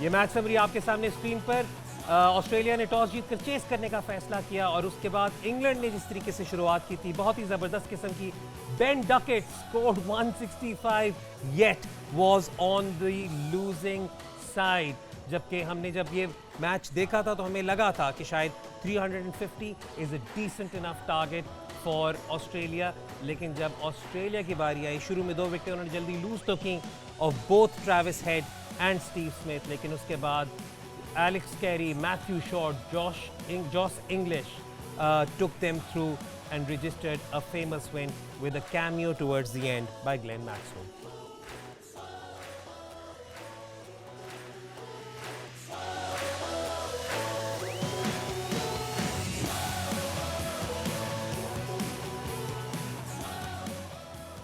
ये match summary आपके सामने स्क्रीन पर। ऑस्ट्रेलिया ने टॉस जीतकर चेस करने का फैसला किया और उसके बाद इंग्लैंड ने जिस तरीके से शुरुआत की थी, बहुत ही जबरदस्त किस्म की। Ben Duckett scored 165 yet was on the losing side. जबकि हमने जब ये मैच देखा था तो हमें लगा था कि शायद 350 is a decent enough target for Australia, लेकिन जब ऑस्ट्रेलिया की बारी आई, शुरू में 2 विकेट उन्होंने जल्दी लूज तो की of both Travis head and Steve Smith, लेकिन उसके बाद Alex Carey, Matthew Short, Josh English took them through and registered a famous win with a cameo towards the end by Glenn Maxwell.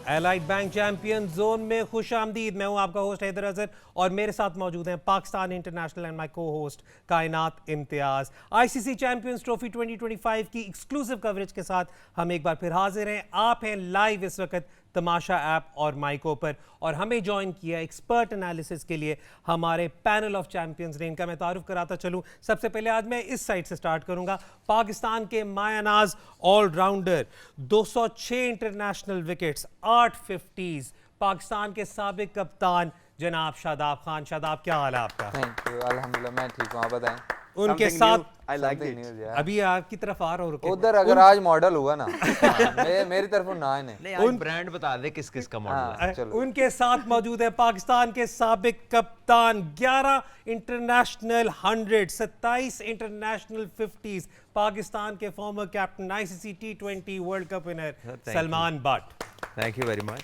Allied bank champion zone में खुश आमदीद। मैं हूं आपका host Haider Azhar और मेरे साथ मौजूद हैं पाकिस्तान इंटरनेशनल एंड माय को होस्ट कायनात इम्तियाज। आईसीसी चैंपियंस ट्रॉफी 2025 की एक्सक्लूसिव कवरेज के साथ हम एक बार फिर हाजिर हैं। आप हैं लाइव इस वक्त तमाशा ऐप और माइको पर, और हमें ज्वाइन किया एक्सपर्ट एनालिसिस के लिए हमारे पैनल ऑफ चैंपियंस ने। इनका मैं तारुफ कराता चलूं। सबसे पहले आज मैं इस साइड से स्टार्ट करूंगा। पाकिस्तान के मायानाज allrounder, 206 international wickets, 8 50s, Pakistan के साबिक कप्तान जनाब शादाब खान। शादाब, क्या हाल है आपका? थैंक यू, अल्हम्दुलिल्लाह मैं ठीक हूं, आप बताएं। उनके साथ I liked it. अभी आपकी तरफ आ रहा हूँ उधर अगर आज मॉडल हुआ ना मेरी तरफ ना आए नहीं, आज ब्रांड बता दे किस किस का मॉडल है। चलो। उनके साथ मौजूद है पाकिस्तान के साबिक कप्तान, 11 इंटरनेशनल 100, 27 इंटरनेशनल 50s, पाकिस्तान के former captain, ICC T20 world cup winner Salman but. Thank you very much.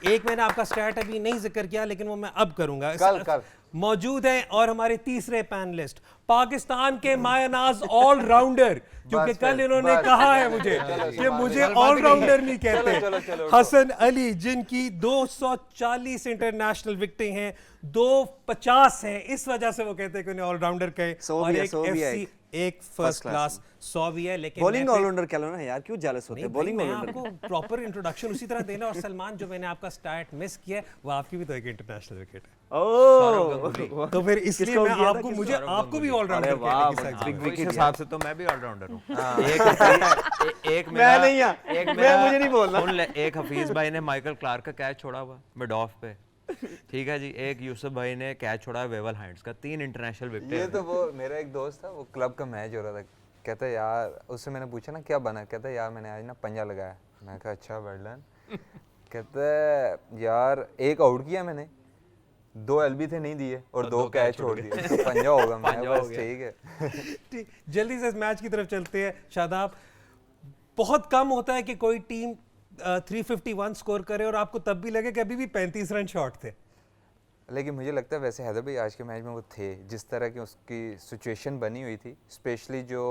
एक मैंने आपका स्टैट अभी नहीं जिक्र किया, लेकिन वो मैं अब करूंगा। कल मौजूद हैं और हमारे तीसरे पैनलिस्ट, पाकिस्तान के मायानाज ऑलराउंडर, क्योंकि कल इन्होंने कहा है मुझे कि मुझे ऑलराउंडर नहीं कहते। हसन अली, जिनकी 240 इंटरनेशनल विकेटें हैं, 250 हैं, इस वजह से वो कहते हैं कि उन्हें ऑलराउंडर कहे। और एक फर्स्ट क्लास 100 भी है, लेकिन बॉलिंग ऑलराउंडर कह लो ना यार, क्यों जेलस होते हैं? बॉलिंग मैं ऑलराउंडर आपको प्रॉपर इंट्रोडक्शन उसी तरह देना। और सलमान, जो मैंने आपका स्टार्ट मिस किया है, वो आपकी भी तो एक इंटरनेशनल विकेट है। ओह, तो फिर इसलिए मैं आपको मुझे आपको भी ऑलराउंडर बिग विकेट हिसाब से तो मैं भी ऑलराउंडर हूं। एक मैं नहीं हूं, मैं मुझे नहीं बोलना। एक हफीज भाई ने माइकल क्लार्क का कैच छोड़ा हुआ मिड ऑफ पे, ठीक है जी। एक यूसुफ भाई ने कैच छोड़ा वेवल हाइंड्स का, 3 इंटरनेशनल विकेट। ये तो वो मेरा एक दोस्त था, वो क्लब का मैच हो रहा था, कहता यार, उससे मैंने पूछा ना क्या बना, कहता यार मैंने आज ना पंजा लगाया। मैं कहा अच्छा वेल, कहता यार एक आउट किया मैंने, 2 एलबी थे नहीं दिए और 2 कैच छोड़ दिए, तो पंजा होगा। मैं बस ठीक है। जल्दी से इस मैच की तरफ चलते हैं। शादाब, बहुत कम होता है कि कोई टीम 351 स्कोर करे और आपको तब भी लगे कि अभी भी 35 रन शॉर्ट थे। लेकिन मुझे लगता है वैसे हैदर भाई आज के मैच में वो थे, जिस तरह की उसकी सिचुएशन बनी हुई थी, स्पेशली जो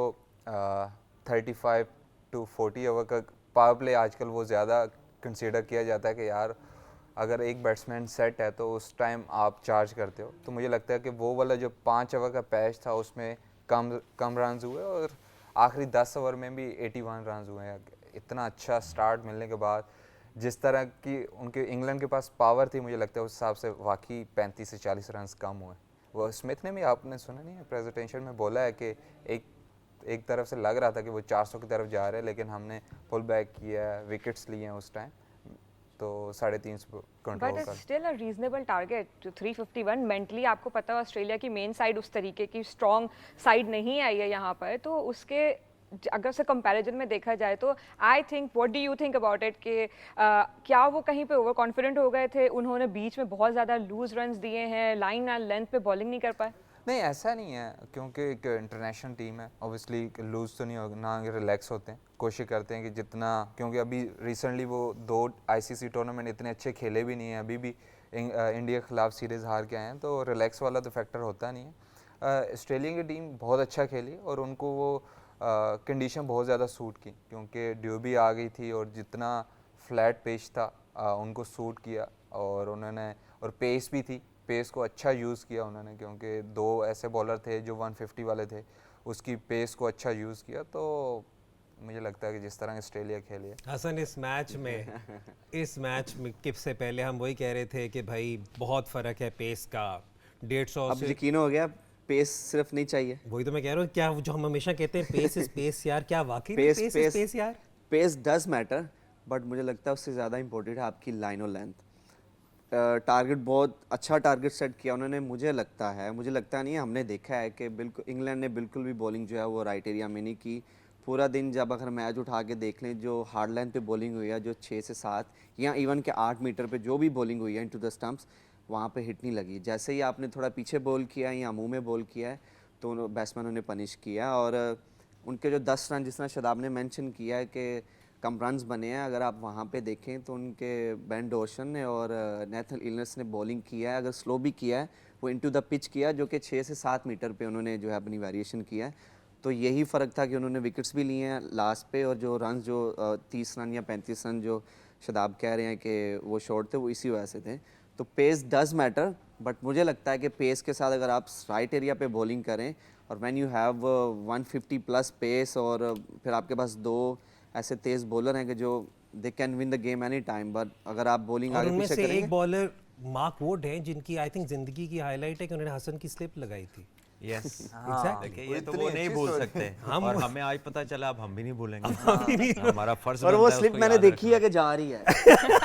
35 to 40 ओवर का पावर प्ले आजकल वो ज़्यादा कंसीडर किया जाता है कि यार अगर एक बैट्समैन सेट है तो उस टाइम आप चार्ज करते हो। तो मुझे लगता है कि वो वाला जो 5 ओवर का पैच था उसमें कम रन हुए और आखिरी 10 ओवर में भी 81 रन हुए हैं। इतना अच्छा स्टार्ट मिलने के बाद, जिस तरह की उनके इंग्लैंड के पास पावर थी, मुझे लगता है उस हिसाब से वाकई 35 से 40 रन कम हुए। वो स्मिथ ने भी, आपने सुना नहीं है, प्रेजेंटेशन में बोला है कि एक तरफ से लग रहा था कि वो 400 की तरफ जा रहे हैं, लेकिन हमने पुल बैक किया, विकेट्स लिए हैं उस टाइम, तो 350 कंट्रोल कर। But still a reasonable target to 351। Mentally आपको पता है ऑस्ट्रेलिया की मेन साइड उस तरीके की स्ट्रॉन्ग साइड नहीं आई है यहाँ पर, तो उसके अगर से कंपैरिजन में देखा जाए तो I think, what do you think about it कि क्या वो कहीं पे ओवर कॉन्फिडेंट हो गए थे? उन्होंने बीच में बहुत ज़्यादा लूज रन्स दिए हैं, लाइन एंड लेंथ पे बॉलिंग नहीं कर पाए। नहीं, ऐसा नहीं है, क्योंकि एक इंटरनेशनल टीम है, ऑब्वियसली लूज तो नहीं होगा ना, रिलैक्स होते हैं, कोशिश करते हैं कि जितना, क्योंकि अभी रिसेंटली वो 2 आईसीसी टूर्नामेंट इतने अच्छे खेले भी नहीं हैं, अभी भी इंडिया के खिलाफ सीरीज़ हार के आए हैं, तो रिलैक्स वाला तो फैक्टर होता नहीं है। ऑस्ट्रेलिया की टीम बहुत अच्छा खेली और उनको वो कंडीशन बहुत ज़्यादा सूट की, क्योंकि ड्यू भी आ गई थी और जितना फ्लैट पेच था उनको सूट किया, और उन्होंने, और पेस भी थी, पेस को अच्छा यूज़ किया उन्होंने, क्योंकि 2 ऐसे बॉलर थे जो 150 वाले थे, उसकी पेस को अच्छा यूज़ किया। तो मुझे लगता है कि जिस तरह ऑस्ट्रेलिया खेली है। हसन, इस मैच में के से पहले हम वही कह रहे थे कि भाई बहुत फ़र्क है पेस का, 150 अब से। यकीन हो गया पेस सिर्फ नहीं चाहिए, वही तो मैं कह रहा हूँ, क्या जो हम हमेशा कहते हैं पेस इज पेस यार, क्या वाकई में pace pace is pace pace यार? पेस डज मैटर, बट मुझे लगता है उससे ज़्यादा इंपॉर्टेंट है आपकी लाइन और लेंथ। टारगेट बहुत अच्छा टारगेट सेट किया उन्होंने, मुझे लगता नहीं है, हमने देखा है कि बिल्कुल इंग्लैंड ने बिल्कुल भी बॉलिंग जो है वो राइट एरिया में नहीं की पूरा दिन। जब अगर मैच उठा के देख लें, जो हार्ड लाइन पे बॉलिंग हुई है, जो 6 से 7 या इवन के 8 मीटर पे जो भी बॉलिंग हुई है इनटू द स्टंप्स, वहाँ पे हिट नहीं लगी। जैसे ही आपने थोड़ा पीछे बॉल किया है या मुंह में बॉल किया है तो बैट्समैनों ने पनिश किया। और उनके जो 10 रन, जिस तरह शादाब ने मेंशन किया है कि कम रन्स बने हैं, अगर आप वहाँ पे देखें तो उनके बेन डॉर्सन ने और नेथन इलनेस ने बॉलिंग किया है, अगर स्लो भी किया है वो इनटू द पिच किया, जो कि 6 से 7 मीटर पे उन्होंने जो है अपनी वेरिएशन किया है। तो यही फ़र्क था कि उन्होंने विकेट्स भी लिए हैं लास्ट पे, और जो रन जो 30 रन या 35 रन जो शादाब कह रहे हैं कि वो शॉर्ट थे, वो इसी वजह से थे। तो पेस डज मैटर, बट मुझे लगता है कि पेस के साथ अगर आप राइट एरिया पे बॉलिंग करें और when you have 150 plus pace, और फिर आपके पास 2 ऐसे तेज़ बॉलर हैं कि जो they can win the game any time, but अगर आप बॉलिंग और आगे उनमें पीछे से एक करेंगे। बॉलर मार्क वुड हैं, जिनकी आई थिंक जिंदगी की हाईलाइट है कि उन्होंने हसन की स्लिप लगाई थी। Yes Exactly. देखिए ये तो वो नहीं भूल सकते हम- और हमें आज पता चला, अब हम भी नहीं भूलेंगे। भी नहीं हमारा फर्ज और वो बनता है स्लिप उसको मैंने याद देखी है रखना। कि जा रही है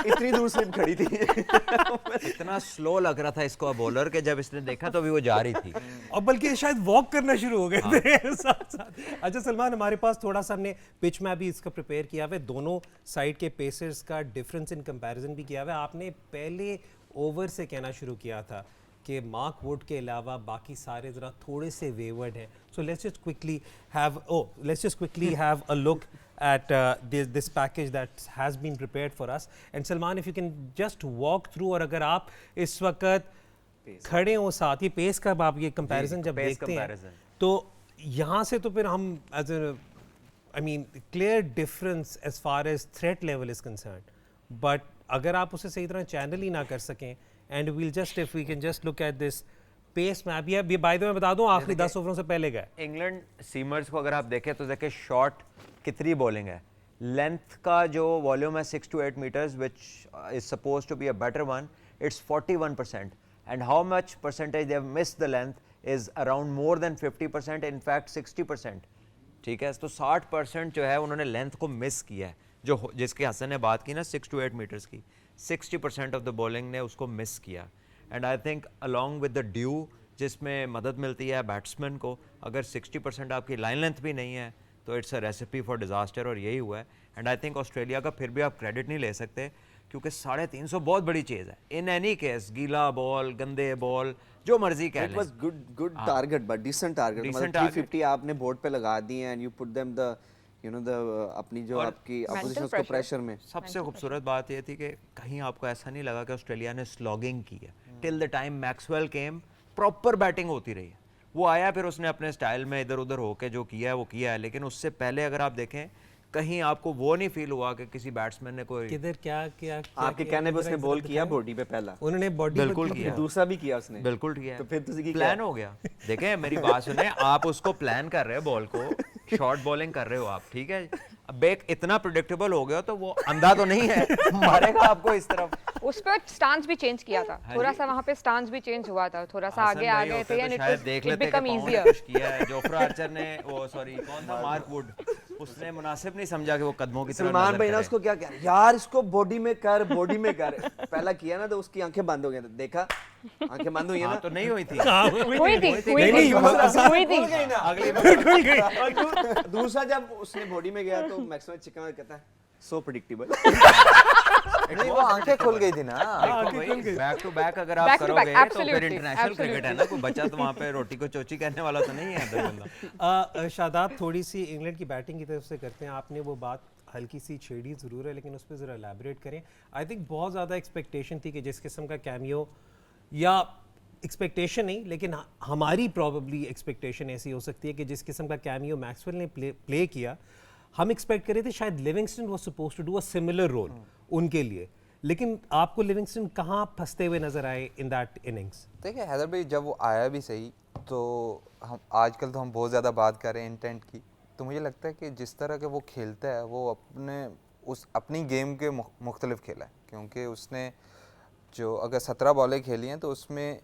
इतनी दूर स्लिप खड़ी थी इतना स्लो लग रहा था इसको बॉलर के, जब इसने देखा तो भी वो जा रही थी। और बल्कि शायद वॉक करना शुरू हो गए थे साथ साथ। अच्छा सलमान, हमारे पास थोड़ा सा हमने पिच में भी इसका प्रिपेयर किया हुआ है, दोनों साइड के पेसर्स का डिफरेंस इन कंपैरिजन भी किया हुआ है। आपने पहले ओवर से कहना शुरू किया था कि मार्क वुड के अलावा बाकी सारे ज़रा थोड़े से वेवर्ड हैं। So let's just quickly have a look at this package that has been prepared for us. And Salman, if you can just walk through, और अगर आप इस वक्त खड़े हो साथ ही पेस का आप ये कंपैरिजन जब pace देखते हैं comparison. तो यहाँ से तो फिर हम as I mean clear difference as far as threat level is concern, but अगर आप उसे सही तरह चैनल ही ना कर सकें, and we'll just if we can just look at this pace map. ये बाय द वे मैं बता दूं, आखिरी 10 ओवरों से पहले गए इंग्लैंड सीमर्स को अगर आप देखें तो देखिए शॉर्ट कितनी बॉलिंग है, लेंथ का जो वॉल्यूम है 6 to 8 metres which is suppose to be a better one, it's 41%, and how much percentage they have missed the length is around more than 50%, in fact 60%। ठीक है, तो 60% जो है उन्होंने लेंथ को मिस किया है, जो जिसकी हसन ने बात की ना 6 to 8 मीटर्स की, 60% ऑफ द बॉलिंग ने उसको मिस किया। And I think along with the due जिसमें मदद मिलती है बैट्समैन को, अगर 60% आपकी लाइन लेंथ भी नहीं है तो it's a recipe for disaster, और यही हुआ है। एंड आई थिंक ऑस्ट्रेलिया का फिर भी आप क्रेडिट नहीं ले सकते, क्योंकि 350 बहुत बड़ी चीज़ है। इन एनी केस गीला बॉल, गंदे बॉल, जो मर्जी कह इट लें, was good target, but decent target, मतलब Decent target. 350 आपने बोर्ड पे लगा दिए and you put them the you know the अपनी जो आपकी अपोजिशन उसको pressure. प्रेशर में। सबसे खूबसूरत बात यह थी कि कहीं आपको ऐसा नहीं लगा कि ऑस्ट्रेलिया ने स्लॉगिंग की है। Till the time Maxwell came, proper batting होती रही है। वो आया, फिर उसने अपने स्टाइल में इधर उधर होके जो किया है वो किया है, लेकिन उससे पहले अगर आप देखें कहीं आपको वो नहीं फील हुआ कि किसी बैट्समैन ने कोई किधर क्या क्या आपके कहने पे उसने बॉल किया बॉडी पे पहला, उन्होंने बॉडी बिल्कुल फिर किया, दूसरा भी किया उसने, बिल्कुल ठीक है। तो फिर तुझे की प्लान हो गया। देखें मेरी बात सुने, आप उसको प्लान कर रहे हो, बॉल को शॉर्ट बॉलिंग कर रहे हो आप, ठीक है। अब एक इतना प्रिडिक्टेबल हो गया तो वो अंधा तो नहीं है, मारेगा आपको इस तरफ। उस पर स्टांस भी चेंज किया था, हाँ थोड़ा जी। सा वहाँ पे स्टांस भी चेंज हुआ था, थोड़ा सा हसन आगे आ भाई गए होते थे तो एंड इट शायद वाज देख इट लेते कि बिकम पाउंड ने इजियर। पुश किया है। जोफ्रा आर्चर ने वो सॉरी कौन था, मार्क वुड, उसने मुनासिब नहीं समझा कि वो कदमों की तरफ सलमान नजर भाई ना करे। उसको क्या कह रहा है, यार इसको बॉडी में कर, बॉडी में कर। पहला किया ना तो उसकी आंखें बंद हो गई, देखा आंखें बंद हुई है हाँ ना, तो नहीं हुई थी। हुई थी नहीं, हुई थी। अगली और दूसरा जब उसने बॉडी में गया तो मैक्सवेल चिकन कहता है सो प्रेडिक्टेबल। नहीं, वो आंखें खुल गई थी ना। बैक टू बैक अगर आप Back to back, करोगे तो फिर absolutely, इंटरनेशनल क्रिकेट है ना, कोई बच्चा तो वहाँ पे रोटी को चोची करने वाला तो नहीं है अंदर बंदा। शादाब, थोड़ी सी इंग्लैंड की बैटिंग की तरफ से करते हैं। आपने वो बात हल्की सी छेड़ी ज़रूर है, लेकिन उस पर ज़रा एलैबोरेट करें। आई थिंक बहुत ज़्यादा एक्सपेक्टेशन थी कि जिस किस्म का कैमियो, या एक्सपेक्टेशन नहीं लेकिन हमारी प्रॉबली एक्सपेक्टेशन ऐसी हो सकती है कि जिस किस्म का कैमियो मैक्सवेल ने प्ले किया, हम एक्सपेक्ट कर रहे थे शायद Livingstone was supposed to do a similar role उनके लिए, लेकिन आपको लिविंगस्टन कहाँ फंसते हुए नजर आए इन दैट इनिंग्स? देखिए हैदर भाई, जब वो आया भी सही, तो हम आजकल तो हम बहुत ज़्यादा बात कर रहे हैं इंटेंट की, तो मुझे लगता है कि जिस तरह के वो खेलता है वो अपनी गेम के मुख्तलिफ खेला है, क्योंकि उसने जो अगर 17 बॉलें खेली हैं तो उसमें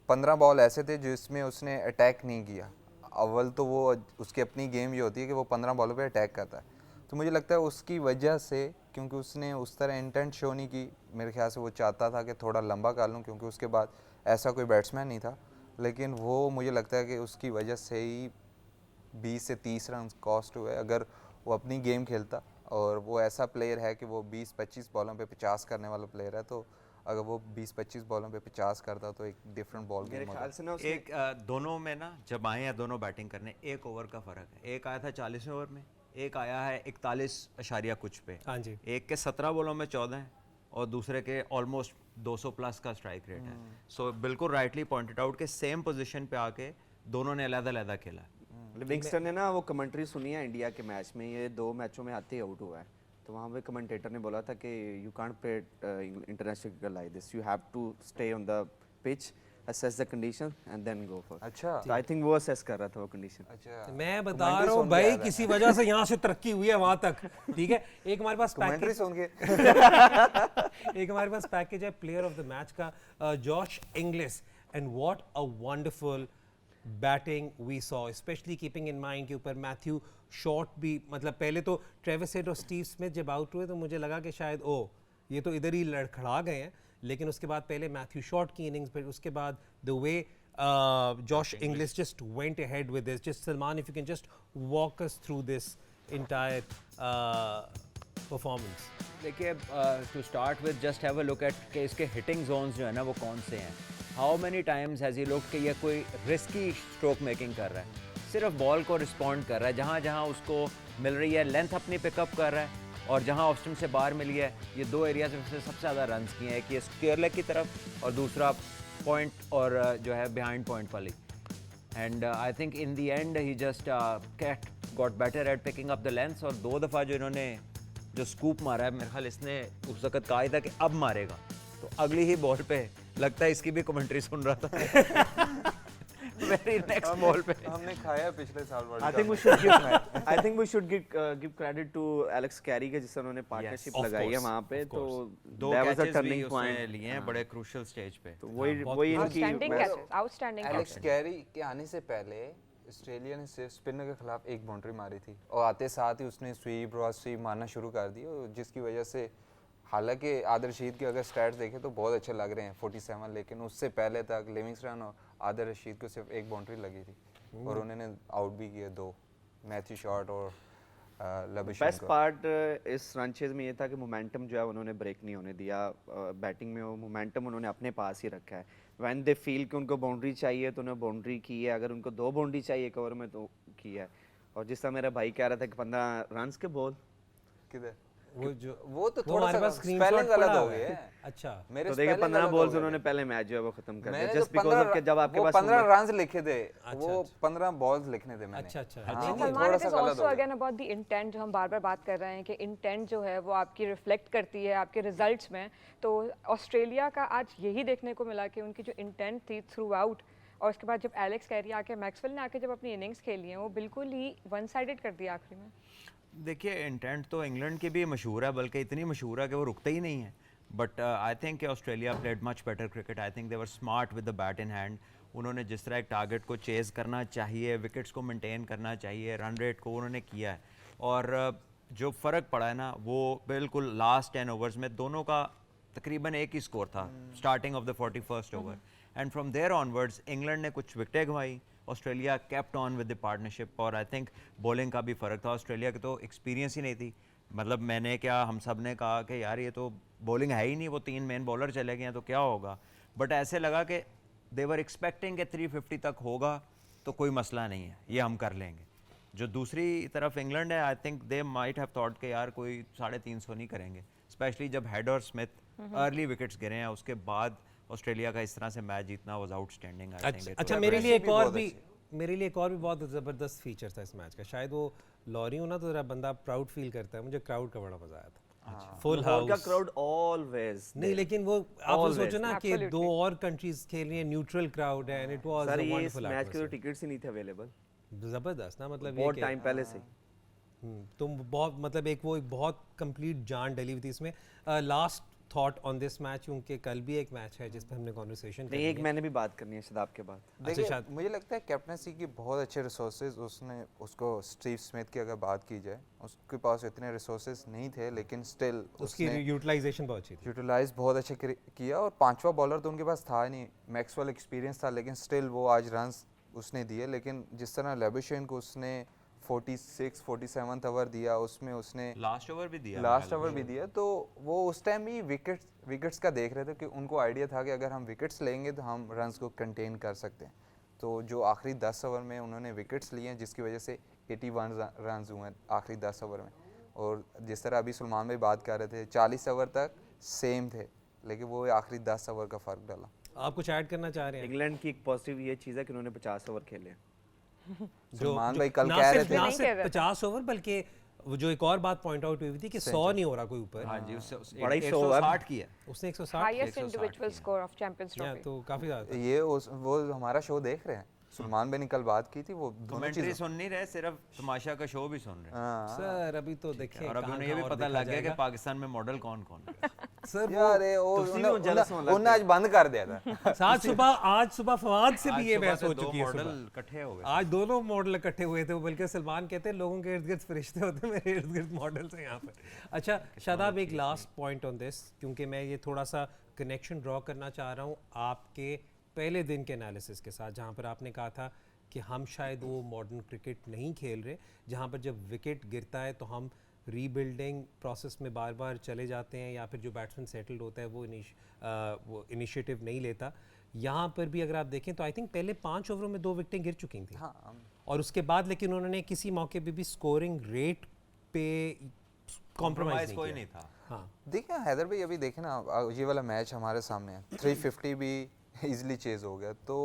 15 बॉल ऐसे थे जिसमें उसने अटैक नहीं किया। अव्वल तो वो उसकी अपनी गेम ये होती है कि वो 15 बॉलों पे अटैक करता है, तो मुझे लगता है उसकी वजह से, क्योंकि उसने उस तरह इंटेंट शो नहीं की, मेरे ख्याल से वो चाहता था कि थोड़ा लंबा कर लूँ, क्योंकि उसके बाद ऐसा कोई बैट्समैन नहीं था, लेकिन वो मुझे लगता है कि उसकी वजह से ही 20 से 30 रन कॉस्ट हुए। अगर वो अपनी गेम खेलता, और वो ऐसा प्लेयर है कि वो 20-25 बॉलों पे 50 करने वाला प्लेयर है, तो अगर वो 20-25 बॉलों पे 50 करता तो एक डिफरेंट बॉल मेरे गेम ख्याल होता। से ना उसने एक दोनों में ना जब आए हैं दोनों बैटिंग करने, 1 ओवर का फ़र्क है। एक आया था 40वें ओवर में, एक आया है 41 अशारिया कुछ पे। हाँ जी। एक के 17 बॉलों में 14 हैं और दूसरे के ऑलमोस्ट 200 प्लस का स्ट्राइक रेट है। सो बिल्कुल राइटली पॉइंटेड आउट के सेम पोजीशन पे आके दोनों ने अलग-अलग खेला। लिविंगस्टन ने ना वो कमेंट्री सुनी है इंडिया के मैच में, ये 2 मैचों में आते ही आउट हुआ है, तो वहाँ पे कमेंटेटर ने बोला था कि you can't play international cricket like this, you have to stay on the pitch, assess the condition and then go for. अच्छा तो आई थिंक वो असेस कर रहा था वो कंडीशन। अच्छा, मैं बता कमेंट्री रहा हूँ सुन के भाई, आया था। किसी वजह से यहाँ से तरक्की हुई है वहां तक, ठीक है। एक हमारे पास कमेंट्री पैकेज सुन के एक हमारे पास पैकेज है प्लेयर ऑफ द मैच का, Josh Inglis, and what a wonderful batting we saw, specially keeping in mind के ऊपर मैथ्यू शॉट भी, मतलब पहले तो ट्रेविस हेड और स्टीव स्मिथ जब आउट हुए तो मुझे लगा कि शायद ये तो इधर ही लड़खड़ा गए हैं, लेकिन उसके बाद पहले मैथ्यू शॉट की इनिंग्स, फिर उसके बाद the way Josh Inglis just went ahead with this. Just Salman, if you can just walk us through this entire performance. देखिए to start with just have a look at कि इसके hitting Jones जो है ना वो कौन से हैं। How many times has he looked कि ये कोई रिस्की स्ट्रोक मेकिंग कर रहा है, सिर्फ बॉल को रिस्पॉन्ड कर रहा है, जहाँ जहाँ उसको मिल रही है लेंथ अपनी पिकअप कर रहा है, और जहाँ ऑफ स्टंप से बाहर मिली है, ये 2 एरियाज में से सबसे ज़्यादा रन किए हैं, एक ये स्क्वायर लेग की तरफ और दूसरा पॉइंट और जो है बिहाइंड पॉइंट वाली। And I think in the and he just got better at picking up the lengths, और 2 दफ़ा जो इन्होंने जो स्कूप मारा है, मेरे ख्याल इसने उस वक्त कहा था कि अब मारेगा, तो अगली ही बॉल पे लगता है इसकी भी कमेंट्री सुन रहा था वेरी नेक्स्ट बॉल पे हमने खाया पिछले साल world I cup think we should give I think we should give credit to Alex Carey के, जिससे उन्होंने पार्टनरशिप of लगाई है course, वहाँ पे, of तो course. 2 that was a catches भी turning उसने point। लिए हैं बड़े क्रूशियल स्टेज पे। तो वही बहुत वही इनकी आउटस्टैंडिंग मैं- catches, outstanding Alex catches. Carry के आने से पहले ऑस्ट्रेलिया ने सिर्फ स्पिनर के खिलाफ 1 बाउंड्री मारी थी, और आते साथ ही उसने स्वीप क्रॉस स्वीप मारना शुरू कर दी, और जिसकी वजह से, हालांकि आदिल रशीद के अगर स्टैट्स देखें तो बहुत अच्छे लग रहे हैं 47, लेकिन उससे पहले तक लिविंगस्टन और आदिल रशीद को सिर्फ 1 बाउंड्री लगी थी, और उन्होंने आउट भी किए 2, मैथ्यू शॉट और लबिशन बेस्ट को। पार्ट इस रन चेज में ये था कि मोमेंटम जो है उन्होंने ब्रेक नहीं होने दिया, बैटिंग में वो मोमेंटम उन्होंने अपने पास ही रखा है। व्हेन दे फील कि उनको बाउंड्री चाहिए तो उन्होंने बाउंड्री की है, अगर उनको 2 बाउंड्री चाहिए एक ओवर में तो की है। और जिस तरह मेरा भाई कह रहा था कि 15 रन्स के बॉल, किधर वो जो वो तो वो थोड़ा हमारे सा पास स्क्रीनशॉट स्पेलिंग गलत पड़ा हो हुआ गया है। है। अच्छा, मेरे तो देखिए spelling 15 गलत हो बॉल्स गए उन्होंने थे। पहले मैच जो है वो खत्म कर मैंने दिया, तो जस्ट बिकॉज ऑफ 15 कि जब आपके वो पास 15 उम्र- रन्स लिखे थे, वो अच्छा। 15 बॉल्स लिखने थे मैंने। अच्छा, अच्छा। हाँ, नहीं, वो नहीं, थोड़ा सलमान, इट सा इज गलत ऑल्सो हो गया। अगेन अबाउट द इंटेंट, जो हम बार बार बात कर रहे हैं कि इंटेंट जो है वो आपकी रिफ्लेक्ट करती है आपके रिजल्ट्स में। तो ऑस्ट्रेलिया का आज यही देखने को मिला कि उनकी जो इंटेंट थी थ्रू आउट, और उसके बाद जब एलेक्स कैरी आके, मैक्सवेल ने आके जब अपनी इनिंग्स खेली हैं, वो बिल्कुल ही वन साइडेड कर दिया आखिरी में। देखिए इंटेंट तो इंग्लैंड की भी मशहूर है, बल्कि इतनी मशहूर है कि वो रुकते ही नहीं है। But I think Australia played much better cricket. I think they were smart with the bat in hand. उन्होंने जिस तरह एक टारगेट को चेज करना चाहिए, विकेट्स को मेंटेन करना चाहिए, रन रेट को उन्होंने किया है। और जो फ़र्क पड़ा है ना, वो बिल्कुल लास्ट 10 ओवर्स में दोनों का तकरीबन एक ही स्कोर था, starting of the 41st over, and from there onwards England ने कुछ विकेटें गंवाई, Australia kept on with the partnership. और आई थिंक बॉलिंग का भी फ़र्क था, ऑस्ट्रेलिया की तो एक्सपीरियंस ही नहीं थी। मतलब मैंने क्या, हम सब ने कहा कि यार ये तो बॉलिंग है ही नहीं, वो 3 मेन बॉलर चले गए हैं तो क्या होगा। बट ऐसे लगा कि दे वर एक्सपेक्टिंग कि 350 तक होगा तो कोई मसला नहीं है, ये हम कर लेंगे। जो दूसरी तरफ इंग्लैंड है, I think they might have thought कि यार कोई 350 नहीं करेंगे, स्पेशली जब हेड और स्मिथ अर्ली विकेट्स गिरे हैं। उसके बाद ऑस्ट्रेलिया का इस तरह से मैच जीतना वाज आउटस्टैंडिंग। आई थिंक अच्छा, मेरे लिए एक और भी बहुत ज़बरदस्त फीचर था इस मैच का। शायद वो लॉरी हो ना, तो जरा बंदा प्राउड फील करता है। मुझे क्राउड का बड़ा मज़ा आया था। फुल लाहौर का हाउस क्राउड ऑलवेज नहीं, लेकिन वो आप Always. सोचो ना कि Absolutely. 2 और कंट्रीज खेल रही हैं, न्यूट्रल क्राउड है, एंड इट वाज सर अ ये इस वंडरफुल मैच के तो एटमॉस्फेयर। टिकट्स ही नहीं थे अवेलेबल जबरदस्त ना, मतलब ये बहुत कि टाइम पहले से। तुम बहुत, मतलब एक बहुत कंप्लीट जान डली हुई थी इसमें। Last thought on this match, क्योंकि कल भी एक मैच है जिस पर हमने कॉन्वर्सेशन नहीं, एक मैंने भी बात करनी है शदाब के बाद। देखिए शायद- मुझे लगता है कैप्टनसी की बहुत अच्छे रिसोर्सेज उसने उसको स्टीव स्मिथ की अगर बात की जाए उसके पास इतने रिसोर्सेज नहीं थे, लेकिन स्टिल उसकी यूटिलाइजेशन बहुत अच्छी थी। यूटिलाइज बहुत अच्छे किया। और पांचवा बॉलर तो उनके पास था नहीं, मैक्सवेल एक्सपीरियंस था, लेकिन स्टिल वो आज रन्स उसने दिए। लेकिन जिस तरह लेबुशेन को उसने 47 ओवर दिया, उसमें उसने लास्ट ओवर भी दिया, लास्ट ओवर भी दिया, तो वो उस टाइम ही विकेट्स का देख रहे थे कि उनको आइडिया था कि अगर हम विकेट्स लेंगे तो हम रन्स को कंटेन कर सकते हैं। तो जो आखिरी 10 ओवर में उन्होंने विकेट्स लिए हैं, जिसकी वजह से 81 रन्स हुए हैं आखिरी 10 ओवर में। और जिस तरह अभी सलमान भाई बात कर रहे थे 40 ओवर तक सेम थे, लेकिन वो आखिरी 10 ओवर का फ़र्क डाला। आप कुछ ऐड करना चाह रहे हैं? इंग्लैंड की एक पॉजिटिव ये चीज़ है कि उन्होंने 50 ओवर खेले। सलमान भाई कल ना कह रहे सिर्फ थे ना नहीं कह सिर्फ रहे थे। 50 ओवर, बल्कि वो जो एक और बात पॉइंट आउट हुई थी कि 100 नहीं हो रहा कोई ऊपर। हाँ जी, उससे बड़ा ही show है। 160 किया। उसने 160 highest individual score of champions या ट्रॉफी। तो काफी ज्यादा था। ये वो हमारा शो देख रहे हैं। सलमान भाई ने कल बात की थी, वो दोनों कमेंट्री चीज़ें सुन नहीं रहे, सिर्फ तमाशा का शो भी सुन रहे हैं। हाँ सर अभी तो देखें और अभी कहाँ उन्हें ये भी कहाँ और पता देखा लग गया कि जाएगा। पाकिस्तान में मॉडल कौन कौन है। सर वो यार ये उन्होंने आज बंद कर दिया था। आज सुबह फवाद से भी ये बहस हो चुकी है। मॉडल सुबह इकट्ठे हो गए। आज दोनों मॉडल इकट्ठे हुए थे, वो बल्कि सलमान कहते हैं लोगों के इर्द गिर्द फरिश्ते होते हैं, मेरे इर्द गिर्द मॉडल्स हैं यहाँ पर। अच्छा शादाब, एक लास्ट पॉइंट ऑन दिस, क्योंकि मैं ये थोड़ा सा कनेक्शन ड्रॉ करना चाह रहा हूँ आपके पहले दिन के एनालिसिस के साथ, जहाँ पर आपने कहा था कि हम शायद वो मॉडर्न क्रिकेट नहीं खेल रहे, जहाँ पर जब विकेट गिरता है तो हम रीबिल्डिंग प्रोसेस में बार बार चले जाते हैं, या फिर जो बैट्समैन सेटल्ड होता है वो इनिशिएटिव नहीं लेता। यहाँ पर भी अगर आप देखें तो आई थिंक पहले 5 ओवरों में 2 विकेटें गिर चुकी थी। हाँ, और उसके बाद लेकिन उन्होंने किसी मौके पे भी स्कोरिंग रेट पे कॉम्प्रोमाइज़ कोई नहीं नहीं था। हाँ, देखिए हैदर भाई अभी देखें ना, ये वाला मैच हमारे सामने है, 350 भी इजीली चेज हो गया। तो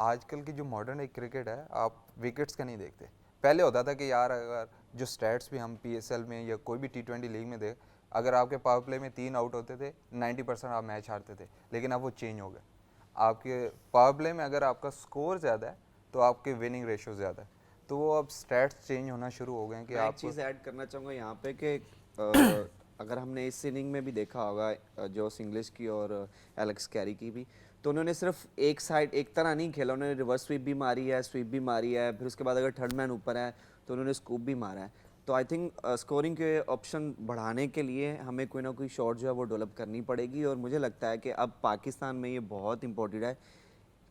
आजकल की जो मॉडर्न एक क्रिकेट है, आप विकेट्स का नहीं देखते। पहले होता था कि यार अगर जो स्टैट्स भी हम PSL में या कोई भी T20 लीग में देख, अगर आपके पावर प्ले में 3 आउट होते थे 90% आप मैच हारते थे। लेकिन अब वो चेंज हो गया, आपके पावर प्ले में अगर आपका स्कोर ज़्यादा है तो आपके विनिंग रेशो ज़्यादा है। तो वो अब स्टैट्स चेंज होना शुरू हो गए हैं कि मैं एक आप चीज़ ऐड करना चाहूँगा यहाँ पे कि अगर हमने इस इनिंग में भी देखा होगा जोस इंग्लिश की और एलेक्स कैरी की भी, तो उन्होंने सिर्फ एक साइड एक तरह नहीं खेला, उन्होंने रिवर्स स्वीप भी मारी है, स्वीप भी मारी है, फिर उसके बाद अगर थर्ड मैन ऊपर है तो उन्होंने स्कूप भी मारा है। तो आई थिंक स्कोरिंग के ऑप्शन बढ़ाने के लिए हमें कोई ना कोई शॉट जो है वो डेवलप करनी पड़ेगी। और मुझे लगता है कि अब पाकिस्तान में ये बहुत इंपॉर्टेंट है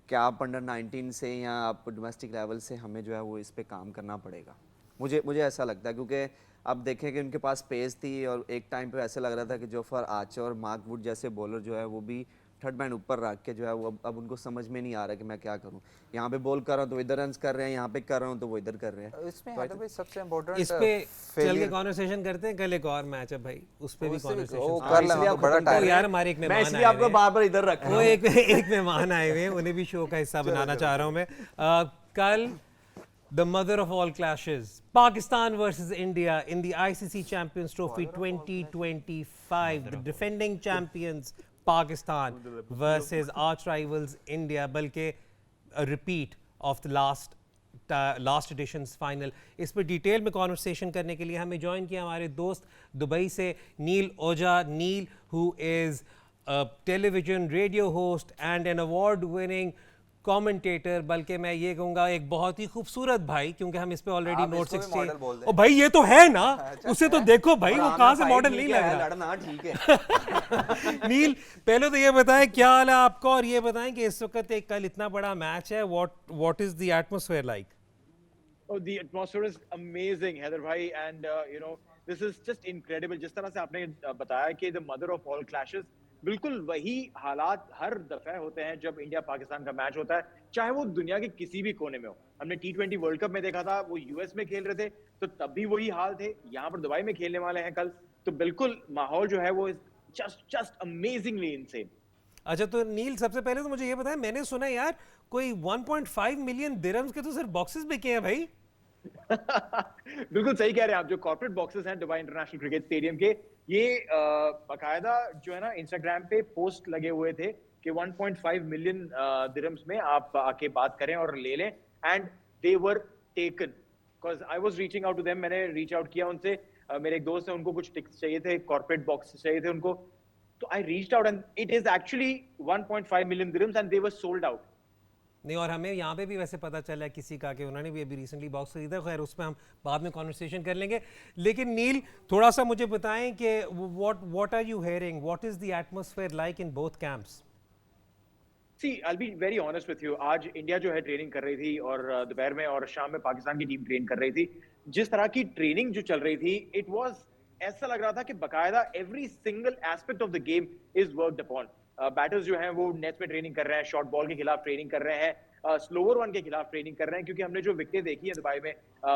कि आप अंडर 19 से या आप डोमेस्टिक लेवल से हमें जो है वो इस पे काम करना पड़ेगा। मुझे ऐसा लगता है, क्योंकि अब देखें कि उनके पास पेस थी और एक टाइम पे ऐसे लग रहा था कि जोफर आर्चर और मार्क वुड जैसे बॉलर जो है वो भी थर्ड मैन ऊपर रख के जो है वो अब उनको समझ में नहीं आ रहा कि मैं क्या करूं। यहाँ पे बॉल कर रहा हूँ तो इधर रन कर रहे हैं, यहाँ पे कर रहा हूँ तो वो इधर कर रहे हैं। इसमें हैदर भाई सबसे इम्पोर्टेंट इस पे चल के कॉन्वर्सेशन करते हैं। कल एक और मैच है भाई, उस पे भी वो कॉन्वर्सेशन कर लें, तो बड़ा तो टाइम यार हमारे एक मैं मेहमान इसलिए आए आपको हुए हैं। बार बार इधर रख रहा वो हूँ। एक मेहमान आए हुए हैं, उन्हें भी शो का हिस्सा बनाना चाह रहा हूं मैं। कल the mother of all clashes, Pakistan versus India in the ICC Champions Trophy 2025, the defending champions Pakistan versus arch rivals India, बल्कि a repeat of the last editions final. इस पर डिटेल में कॉन्वर्सेशन करने के लिए हमें ज्वाइन किया हमारे दोस्त दुबई से Neel Ojha. Neel who is a television radio host and an award winning commentator, बल्कि मैं ये कहूँगा एक बहुत ही खूबसूरत भाई, क्योंकि हम इस पे ऑलरेडी आप नोट इसको भी model बोल 16 दें। ओ भाई ये तो है ना, उसे तो देखो भाई वो कहाँ से मॉडल नहीं लग रहा। लड़ना ठीक है। नील पहले तो ये बताएं क्या हाल है आपका, और ये बताएं कि इस वक्त एक कल इतना बड़ा मैच है, what is the atmosphere like? Oh, the atmosphere is amazing, Heather bhai, and this is just incredible. जिस तरह से आपने बताया कि the mother of all clashes, बिल्कुल वही हालात हर दफे होते हैं जब इंडिया पाकिस्तान का मैच होता है, चाहे वो दुनिया के किसी भी कोने में हो। हमने T20 वर्ल्ड कप में देखा था, वो US में खेल रहे थे, तो तब भी वही हाल थे। यहाँ पर दुबई में खेलने वाले हैं कल, तो बिल्कुल माहौल जो है वो just amazingly insane. अच्छा तो नील सबसे पहले तो मुझे ये बताएं, मैंने सुना यार कोई 1.5 मिलियन दिरहम्स के तो सिर्फ बॉक्सेस बिके हैं भाई। बिल्कुल सही कह रहे हैं आप। जो कॉर्पोरेट बॉक्सेस हैं दुबई इंटरनेशनल क्रिकेट स्टेडियम के, ये बाकायदा जो है ना इंस्टाग्राम पे पोस्ट लगे हुए थे कि 1.5 मिलियन दिरहम्स में आप आके बात करें और ले लें, and they were taken because I was reaching out to them. मैंने रीच आउट किया उनसे, मेरे एक दोस्त है, उनको कुछ टिकट्स चाहिए थे, कॉर्पोरेट बॉक्स चाहिए थे उनको, तो I reached out and it is actually 1.5 million dirhams and they were sold out. नहीं, और हमें यहाँ पे भी वैसे पता चला है किसी का कि उन्होंने भी अभी रिसेंटली बॉक्स खरीदा। खैर उस पर हम बाद में कॉन्वर्सेशन कर लेंगे, लेकिन नील थोड़ा सा मुझे बताएं कि what are you hearing, what is the atmosphere like in both camps? See, I'll be very honest with you. आज इंडिया जो है ट्रेनिंग कर रही थी और दोपहर में और शाम में पाकिस्तान की टीम ट्रेन कर रही थी। जिस तरह की ट्रेनिंग जो चल रही थी, इट वाज ऐसा लग रहा था कि बकायदा every single aspect of the game is worked upon. Batters जो हैं वो नेट्स में ट्रेनिंग कर रहे हैं, शॉर्ट बॉल के खिलाफ ट्रेनिंग कर रहे हैं, स्लोअर वन के खिलाफ ट्रेनिंग कर रहे हैं, क्योंकि हमने जो विकेटें देखी है दुबई में,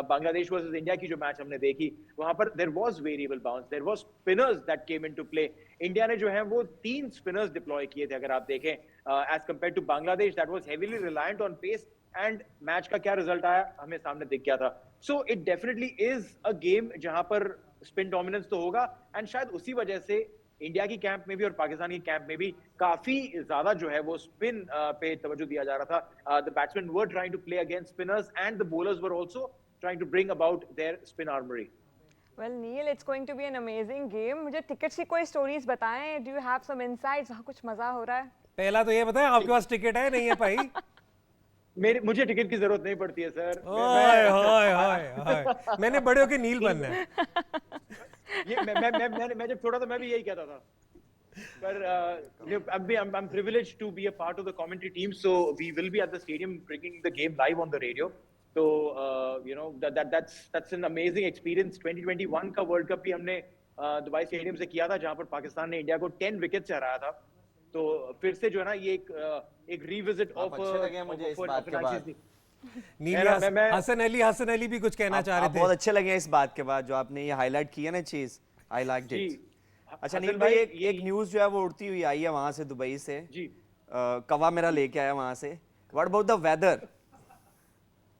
बांग्लादेश वर्सेस इंडिया की जो मैच हमने देखी, वहां पर there was variable bounce, there was spinners that came into play. India ने जो है वो 3 स्पिनर्स डिप्लॉय किए थे, अगर आप देखें, as compare to Bangladesh that was heavily reliant on pace, and match का क्या रिजल्ट आया हमें सामने दिख गया था। So it definitely is a game जहां पर स्पिन डोमिनेंस तो होगा, एंड शायद उसी वजह से इंडिया की कैंप में भी और पाकिस्तान की कैंप में भी काफी ज्यादा जो है वो स्पिन पे तवज्जो दिया जा रहा था। The batsman were trying to play against spinners and the bowlers were also trying to bring about their spin armoury. Well, Neil, it's going to be an amazing game. मुझे टिकट्स की कोई stories बताएं। Do you have some insights? वहाँ कुछ मजा हो रहा है? पहला तो ये बताएं आपके पास टिकट है नहीं है भाई? मुझे टिकट की जरूरत नहीं पड़ती है सर। ओए होए होए होए, मैंने बड़े होके नील बनना है। ये मैं जब छोटा था मैं भी यही कहता था, पर I'm privileged to be a part of the commentary team, so we will be at the stadium bringing the game live on the radio. So you know that's an amazing experience. 2021 का world cup भी हमने Dubai stadium से किया था, जहां पर पाकिस्तान ने India को 10 विकेट से हराया था। तो फिर से जो है ना ये एक रीविजिट ऑफ अच्छे लगे मुझे इस बात के बाद। नील, हसन अली भी कुछ कहना चाह रहे थे। बहुत अच्छे लगे इस बात के बाद जो आपने ये हाईलाइट किया ना चीज, आई लाइक इट। अच्छा नील हसन भाई, भाई, एक न्यूज़ जो है वो उड़ती हुई आई है वहां से, दुबई से। जी। कवा मेरा लेके आया वहां से। What about the weather?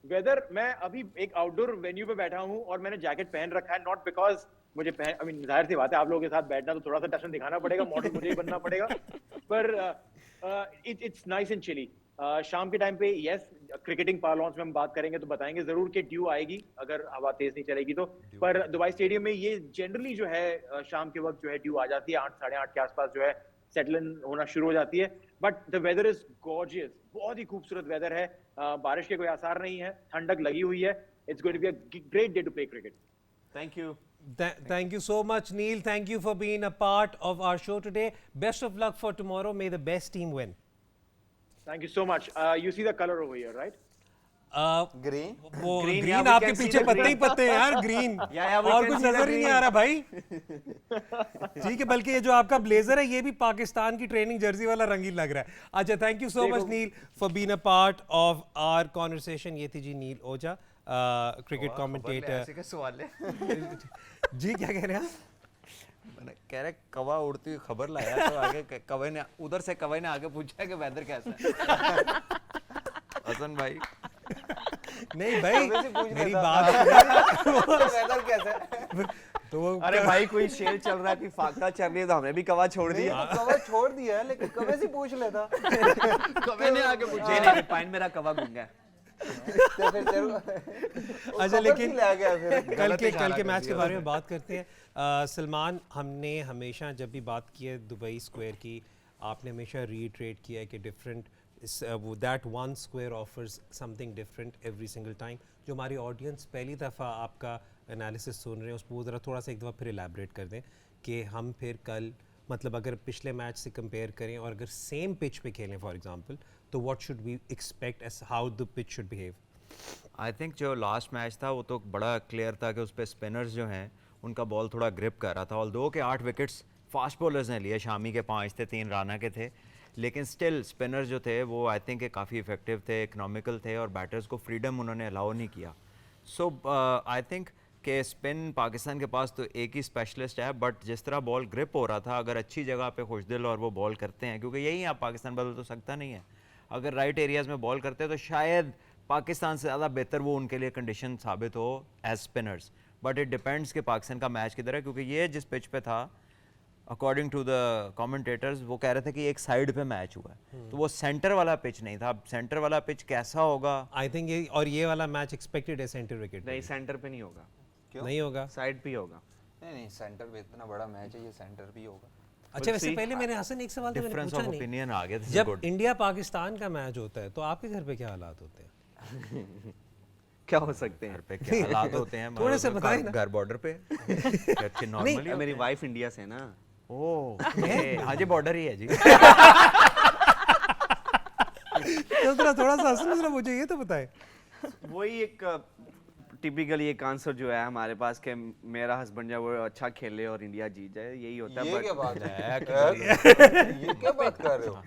Weather, मैं अभी एक आउटडोर वेन्यू पे बैठा हूँ और मैंने जैकेट पहन रखा है, नॉट बिकॉज मुझे जाहिर सी बात है, आप लोगों के साथ बैठना तो थोड़ा सा टशन दिखाना पड़ेगा, मॉडल मुझे ही बनना पड़ेगा, पर इट्स नाइस एंड चिली। शाम के टाइम पे यस, क्रिकेटिंग पार्लॉन्स में हम बात करेंगे तो बताएंगे जरूर कि ड्यू आएगी अगर हवा तेज नहीं चलेगी तो, पर दुबई स्टेडियम में ये जनरली जो है शाम के वक्त जो है ड्यू आ जाती है, 8 साढ़े 8 के आसपास जो है सेटल इन होना शुरू हो जाती है। But the weather is gorgeous, बहुत ही खूबसूरत वेदर है, बारिश के कोई आसार नहीं है, ठंडक लगी हुई है। It's going to be a great day to play cricket. Thank you. Thank you so much, Neil. Thank you for being a part of our show today. Best of luck for tomorrow. May the best team win. Thank you so much. You see the color over here, right? Green वो Green, green yeah, we आपके can see पीछे the पत्ते ही green. पत्ते हैं यार, green. Yeah, we और can कुछ see the नजर ही नहीं green. आ रहा भाई। ठीक है, बल्कि ये जो आपका ब्लेजर है ये भी पाकिस्तान की ट्रेनिंग जर्सी वाला रंगीन लग रहा है। अच्छा, thank you so much Neil for being a part of our conversation. ये थी जी नील ओझा, क्रिकेट कमेंटेटर। सवाल है। जी क्या कह रहे हैं? मैंने कह रहे कवा उड़ती हुई खबर लाया, तो आगे कवे ने उधर से कवे ने आगे पूछा कि वेदर कैसा है। हसन भाई नहीं भाई, मेरी बात वेदर कैसा है? तो वो अरे भाई, कोई शेर चल रहा है, कोई फाख्ता चल रही है, तो हमने भी कवा छोड़ दिया। कवर छोड़ दिया है, लेकिन कवे से पूछ लेता। कवे ने आगे पूछा। नहीं, पाइन मेरा कवा गूंगा है। तो फिर अच्छा, लेकिन फिर कल के मैच के बारे में बात करते हैं। सलमान, हमने हमेशा जब भी बात की है दुबई स्क्वायर की, आपने हमेशा रीट्रेट किया है कि different that one square offers something different every single time. जो हमारी ऑडियंस पहली दफ़ा आपका एनालिसिस सुन रहे हैं उसको ज़रा थोड़ा सा एक दफ़ा फिर एलैबोरेट कर दें कि हम फिर कल, मतलब अगर पिछले मैच से कंपेयर करें और अगर सेम पिच पे खेलें फॉर एग्जांपल, तो what should we expect as how the pitch should behave? I think जो लास्ट मैच था वो तो बड़ा क्लियर था कि उस पर स्पिनर्स जो हैं उनका बॉल थोड़ा ग्रिप कर रहा था। ऑल दो के 8 विकेट्स फास्ट बॉलर्स ने लिए, शामी के 5 थे, 3 राना के थे, लेकिन स्टिल स्पिनर्स जो थे वो आई थिंक काफ़ी इफेक्टिव थे, इकनॉमिकल थे, और बैटर्स को फ्रीडम उन्होंने अलाउ नहीं किया। सो आई थिंक कि स्पिन पाकिस्तान के पास तो एक ही स्पेशलिस्ट है, बट जिस तरह बॉल ग्रिप हो रहा था, अगर अच्छी जगह पे खुशदिल और वो बॉल करते हैं, क्योंकि यही आप पाकिस्तान बदल तो सकता नहीं है, अगर राइट एरियाज़ में बॉल करते हैं तो शायद पाकिस्तान से ज़्यादा बेहतर वो उनके लिए कंडीशन साबित हो as spinners. But it depends कि पाकिस्तान का मैच किधर है, क्योंकि ये जिस पिच पे था, अकॉर्डिंग टू द कमेंटेटर्स, वो कह रहे थे कि एक साइड पे मैच हुआ है, तो वो सेंटर वाला पिच नहीं था। अब सेंटर वाला पिच कैसा होगा? आई थिंक ये वाला मैच एक्सपेक्टेड है सेंटर विकेट। नहीं, सेंटर पे नहीं होगा, नहीं होगा, साइड पे ही होगा। नहीं, सेंटर पे इतना बड़ा मैच है, ये सेंटर भी होगा। अच्छा वैसे पहले मैंने हसन एक सवाल तो मैंने डिफरेंस पूछा ऑफ नहीं, ओपिनियन आ गया, जब इंडिया पाकिस्तान का मैच होता है तो आपके घर पे क्या हालात होते हैं? क्या हो सकते हैं? पे क्या हालात होते हैं? थोड़े से बताएं ना। घर बॉर्डर पे अच्छे नॉर्मली मेरी वाइफ इंडिया से है ना। ओह हाँ जी बॉर्डर ही है जी। तो थोड़ा सा हसन जरा मुझे ये तो बताएं। वही एक टिपिकली एक आंसर जो है हमारे पास कि मेरा हस्बैंड जो है वो अच्छा खेले और इंडिया जीत जाए, यही होता है। ये क्या बट बात है? ये क्या बात कर रहे हो?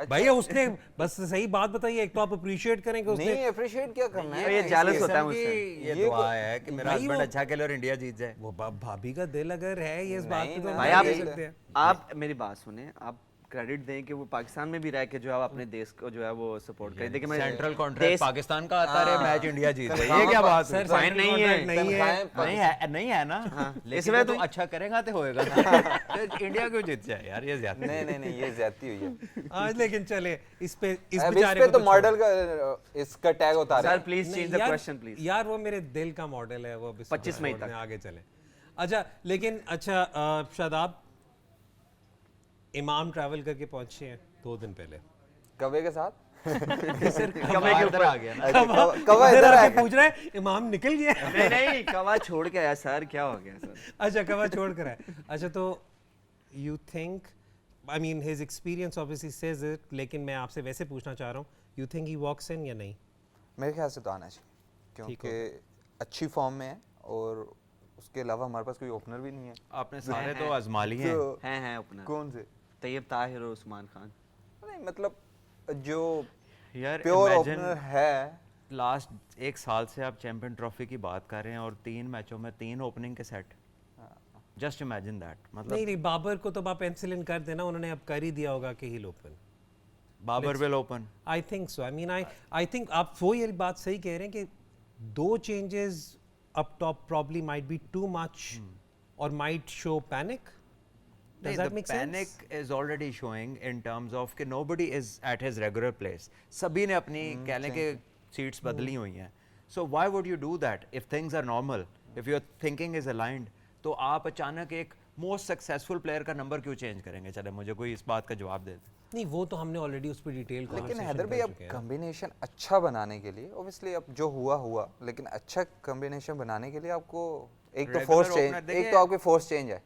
भैया उसने बस सही बात बताई है, एक तो आप अप्रिशिएट करें कि उसने नहीं अप्रिशिएट क्या करना है? ये jealous होता है कि मुझसे। ये दुआ है कि मेरा नहीं, हस्बैंड वो- अच्छा खेले और इंडिया जीत जाए। वो भाभी का दिल अगर है ये इस बात पे नहीं, तो नहीं, हम भाई क्या आप कह सकते हैं। आप मेरी बात सुने, आप क्रेडिट दें कि वो पाकिस्तान में भी रह के जो है अपने देश को जो है वो सपोर्ट करे। देखिए मैं सेंट्रल कॉन्ट्रैक्ट देश- पाकिस्तान का आता है, मैच इंडिया जीत जाए, ये हाँ, क्या बात सर, है? फाइन नहीं है। नहीं है। नहीं है ना, लेकिन इसमें तो तो- अच्छा करेगा तो होएगा ना। तो इंडिया क्यों जीत जाए यार, ये ज्यादा नहीं ये ज्यादती हुई है। आज लेकिन चले इस पे इस अब इस बेचारे पे को तो छोड़। मॉडल का इसका टैग उतार सर प्लीज नहीं, चेंज द यार- क्वेश्चन प्लीज। यार वो मेरे दिल का मॉडल है, वो 25 मई तक। आगे चले। अच्छा लेकिन अच्छा शादाब, इमाम ट्रैवल करके पहुंचे हैं 2 दिन पहले। कवे के साथ। कवे के ऊपर आ गया ना। कवा इधर आके आएगा। पूछ रहा है इमाम निकल गया। नहीं कवा छोड़ के आया सर, क्या हो गया सर? अच्छा कवा छोड़ कर है। अच्छा तो you think, I mean his experience obviously says it, लेकिन मैं आपसे वैसे पूछना चाह रहा हूँ, यू थिंक ही वॉक्स इन या नहीं? मेरे ख्याल से तो आना चाहिए, क्योंकि अच्छी फॉर्म में है और उसके अलावा हमारे पास कोई ओपनर भी नहीं है। आपने सारे तो आजमा लिए हैं। तो हैं ओपनर कौन से? तैयब ताहिर और उस्मान खान। नहीं मतलब जो यार प्योर इमेजिन ओपनर है। लास्ट 1 साल से आप चैंपियन ट्रॉफी की बात कर रहे हैं और 3 मैचों में 3 ओपनिंग के सेट। जस्ट इमेजिन दैट, नहीं मतलब नहीं, बाबर को तो आप पेंसिल इन कर देना, उन्होंने अब कर ही दिया होगा कि he open. Babar will open. I think so, I mean I think आप वो ये बात सही कह रहे हैं कि 2 changes up top probably might be too much or might show panic. Does that the make panic sense? is already showing in terms of कि nobody is at his regular place. सभी ने अपनी कह लें कि सीट्स बदली हुई हैं. So why would you do that if things are normal? If your thinking is aligned, तो आप अचानक एक मोस्ट सक्सेसफुल प्लेयर का नंबर क्यों चेंज करेंगे? चले मुझे कोई इस बात का जवाब दे दे। नहीं वो तो हमने ऑलरेडी उस पर डिटेल लेकिन हैदर भाई अब कॉम्बिनेशन अच्छा बनाने के लिए ऑब्वियसली अब जो हुआ, लेकिन अच्छा कॉम्बिनेशन बनाने के लिए आपको एक तो Regular फोर्स opener चेंज, देखिए- एक तो आपकी फोर्स चेंज है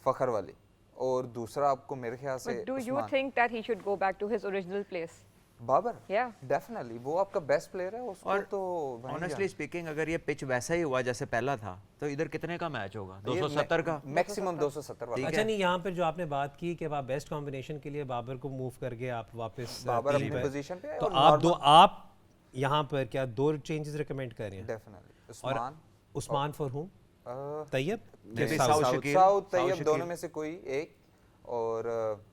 फखर वाली, और दूसरा आपको मेरे ख्याल से But do you Usman. think that he should go back to his original place? Babar Yeah. Definitely वो आपका बेस्ट प्लेयर है, उसको और तो वहीं ऑनेस्टली स्पीकिंग अगर ये पिच वैसा ही हुआ जैसे पहला था तो इधर कितने का मैच होगा? जाना। ये 270 का। मैक्सिमम 270 वाला। अच्छा नहीं, यहाँ पर जो आपने बात की कि आप बेस्ट कॉम्बिनेशन के लिए बाबर को मूव करके आप वापस बाबर टीम अपनी पर- पोजीशन पे है तो और आप यहाँ पर क्या 2 चेंजेस रिकमेंड कर रहे हैं? डेफिनेटली और Usman Usman for whom? Uh, Tayyab? Maybe Saud? Saud Saud Shakeel, Saud Saud Tayyab Shakeel. दोनों में से कोई एक, और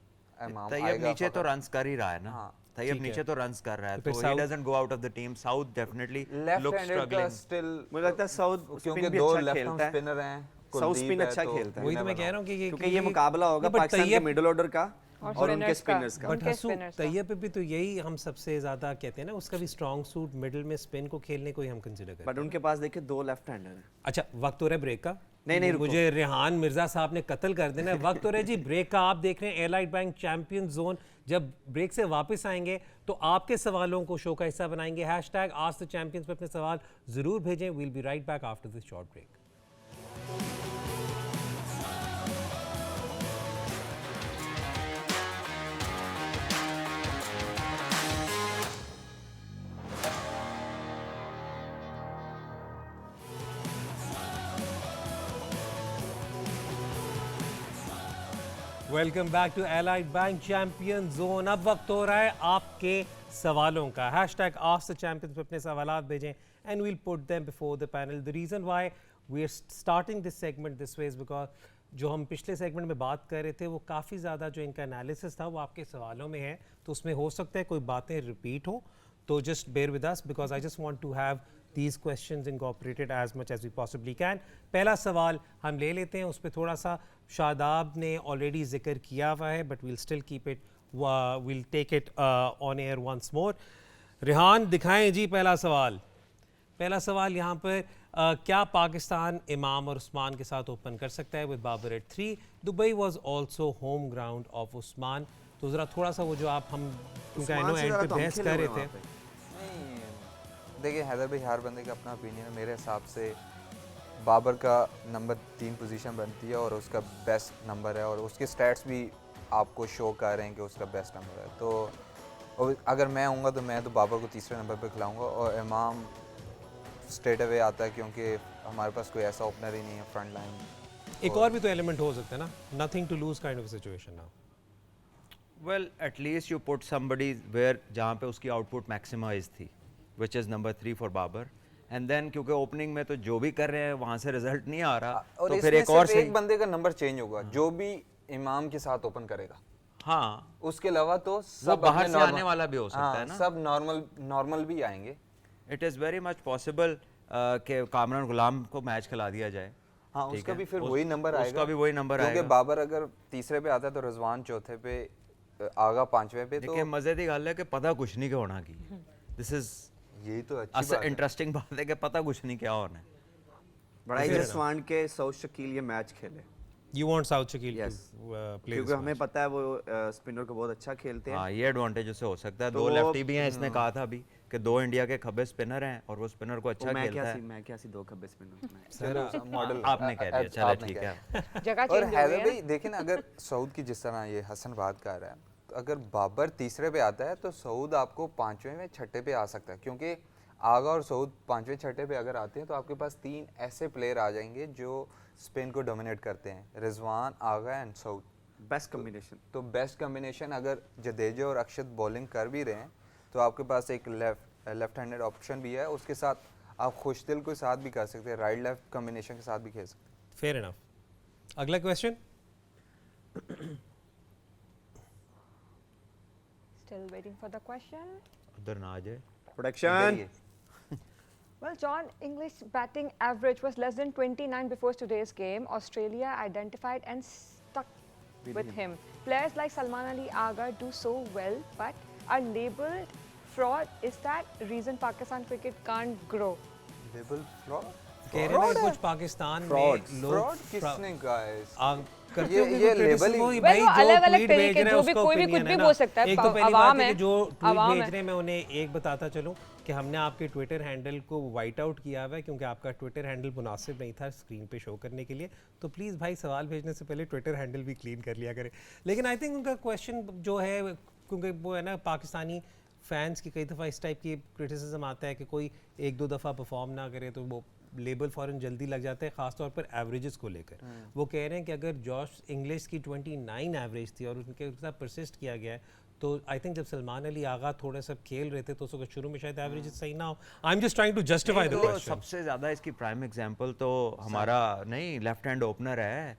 इमाम तैयब आएगा नीचे तो फखर। रन्स कर ही रहा है ना। हाँ, तैयब ठीक है। नीचे तो रन्स कर रहा है, तो फिर तो he Saud- doesn't go out of the team. Saud definitely left looks handed का स्ट्रगलिंग. स्टिल मुझे लगता है साउथ क्योंकि स्पिन भी 2 अच्छा लेफ्ट खेलता है, स्पिनर हैं, साउथ कुलदीप स्पिन है, अच्छा तो खेलता है। वही तो मैं never कह रहा हूँ कि ये क्योंकि ये मुकाबला होगा नहीं, but पाकिस्तान के तैयब- मिडिल ऑर्डर का और उनके spinners का। स्पिनर्स का। बट उनके हसू spinners का। तैयब पे भी तो यही हम सबसे ज्यादा कहते हैं ना, उसका भी स्ट्रॉन्ग सूट मिडिल में स्पिन को खेलने को ही हम कंसीडर करते हैं। बट उनके पास देखिए 2 लेफ्ट हैंडर हैं। अच्छा वक्त हो रहा है ब्रेक का। नहीं, रुको। मुझे रेहान मिर्जा साहब ने कत्ल कर देना है। वक्त हो रहा है जी ब्रेक का। आप देख रहे हैं एलाइड बैंक चैंपियन जोन। जब ब्रेक से वापस आएंगे तो आपके सवालों को शो का हिस्सा बनाएंगे। हैशटैग आस्क द चैंपियंस पे अपने सवाल जरूर भेजें। We'll be right back after this short break. Welcome back to Allied bank champion zone. अब वक्त हो रहा है आपके सवालों का। हैशटैग आस्क द चैंपियंस पे अपने सवाल भेजें and we'll put them before the panel. The reason why we are starting this segment this way is because जो हम पिछले सेगमेंट में बात कर रहे थे वो काफ़ी ज़्यादा जो इनका एनालिसिस था वो आपके सवालों में है, तो उसमें हो सकता है कोई बातें रिपीट हो, तो just bear with us because I just want to have these questions incorporated as much as we possibly can. पहला सवाल हम ले लेते हैं, उस पर थोड़ा सा शादाब ने ऑलरेडी जिक्र किया हुआ है, but we'll still keep it, we'll take it on air once more. Rehan दिखाएं जी पहला सवाल। पहला सवाल यहाँ पर क्या पाकिस्तान इमाम और उस्मान के साथ ओपन कर सकता है with Babar at 3? Dubai was also home ground of Usman. तो ज़रा थोड़ा सा वो जो आप हम क्योंकि आई नो उस्मान से एंड ज़्यादा पे तो हम बहस खेले कर हुए रहे हैं थे। वहाँ पे। नहीं देखिए हैदर भाई हर बंदे का अपना ओपिनियन है। मेरे हिसाब से बाबर का नंबर 3 पोजीशन बनती है और उसका बेस्ट नंबर है और उसके स्टैट्स भी आपको शो कर रहे हैं कि उसका बेस्ट नंबर है। तो और अगर मैं आऊँगा तो मैं तो बाबर को तीसरे नंबर पे खिलाऊँगा और इमाम स्ट्रेट अवे आता है क्योंकि हमारे पास कोई ऐसा ओपनर ही नहीं है फ्रंट लाइन। एक और भी तो एलिमेंट हो सकता है ना, nothing to lose kind of situation now. Well, at least you put somebody where जहाँ पे उसकी output maximize थी, which is number 3 for Babar. And then क्योंकि opening में तो जो भी कर रहे हैं वहाँ से result नहीं आ रहा, और तो फिर इसमें एक और सिर्फ सही। एक बंदे का नंबर चेंज होगा जो भी इमाम के साथ ओपन करेगा। हाँ, उसके अलावा तो सब बाहर अपने से normal- आने वाला भी हो सकता हाँ, है ना? सब नॉर्मल भी आएंगे। it is very much possible कि कामरान गुलाम को मैच खिला दिया जाए। हाँ ठीक उसका है? भी फिर उस- वही नंबर आएगा। उसका भी वही नंबर क्योंकि आएगा। बाबर अगर तीसरे पे आता है तो रिजवान चौथे पे, आगा पांचवें पे। देखिए तो मजे की गल है कि पता कुछ नहीं क्या होना की। This is यही तो अच्छी बात है। इंटरेस्टिंग बात है कि पता कुछ नहीं क्या होना है। बड़ा ही जसवान के सऊद शकील ये मैच खेले you want Saud Shakeel Yes. To play क्योंकि हमें पता है वो स्पिनर को बहुत अच्छा खेलते हैं। हाँ, ये एडवांटेज उससे हो सकता है। तो दो वो- लेफ्टी भी हैं, इसने कहा था अभी कि 2 इंडिया के खब्बे स्पिनर हैं और वो स्पिनर को अच्छा खेलता है। मैं क्या सी 2 खब्बे स्पिनर में। चलो मॉडल आपने कह दिया, चलो आपने ठीक कहा। है। जगह और चेंज हो गई हैदर है भाई देखिए ना, अगर सऊद की जिस तरह ये हसन बात कर रहा है, तो अगर बाबर तीसरे पे आता है तो सऊद आपको पांचवें में छठे पे आ सकता है। क्योंकि आगा और सऊद पांचवें छठे पे अगर आते हैं तो आपके पास 3 ऐसे प्लेयर आ जाएंगे जो स्पिन को डोमिनेट करते हैं, Rizwan, Agha and Saud. Best combination. तो बेस्ट कॉम्बिनेशन अगर जडेजा और अक्षत बॉलिंग कर भी रहे हैं तो आपके पास एक लेफ्ट हैंडेड ऑप्शन भी है। उसके साथ आप खुशदिल के साथ भी कर सकते हैं, राइट लेफ्ट कॉम्बिनेशन के साथ भी खेल सकते हैं। Fair enough. अगला question. Still waiting for the question. उधर ना आ जाए। Production. Well, John, English batting average was less than 29 before today's game. Australia identified and stuck with him. Players like Salman Ali Agha do so well, but are labelled fraud. Is that reason Pakistan cricket can't grow? Label fraud कह रहे हैं ना कुछ पाकिस्तान में Fraud. लोग fraud किसने कहा है करते ये- होंगे ये criticism label ही- वही Well, भाई वो जो अलग-अलग tweet तरीके, भेज रहे हैं जो भी उसका कोई भी opinion कुछ है भी ना। बोल सकता है, एक तो पहली अवाम बात है है, कि जो ट्वीट अवाम भेज है। रहे हैं मैं उन्हें एक बताता चलूं कि हमने आपके ट्विटर हैंडल को वाइट आउट किया हुआ है क्योंकि आपका ट्विटर हैंडल मुनासिब नहीं था स्क्रीन पे शो करने के लिए। तो प्लीज़ भाई सवाल भेजने से पहले ट्विटर हैंडल भी क्लीन कर लिया करें। लेकिन आई थिंक उनका क्वेश्चन जो है, क्योंकि वो है ना पाकिस्तानी फैंस की कई दफ़ा इस टाइप की क्रिटिसिज्म आता है कि कोई 1-2 दफ़ा परफॉर्म ना करे तो वो लेबल फ़ौरन जल्दी लग जाता है, ख़ासतौर पर एवरेजेस को लेकर। वो कह रहे हैं कि अगर जॉश इंग्लिश की 29 एवरेज थी और उनके साथ परसिस्ट किया गया है तो आई थिंक जब सलमान अली आगा थोड़ा सा खेल रहे थे तो उसको शुरू में शायद एवरेजेस सही ना हो। I am just trying to justify the तो क्वेश्चन। सबसे ज्यादा इसकी प्राइम एग्जांपल तो हमारा नहीं लेफ्ट हैंड ओपनर है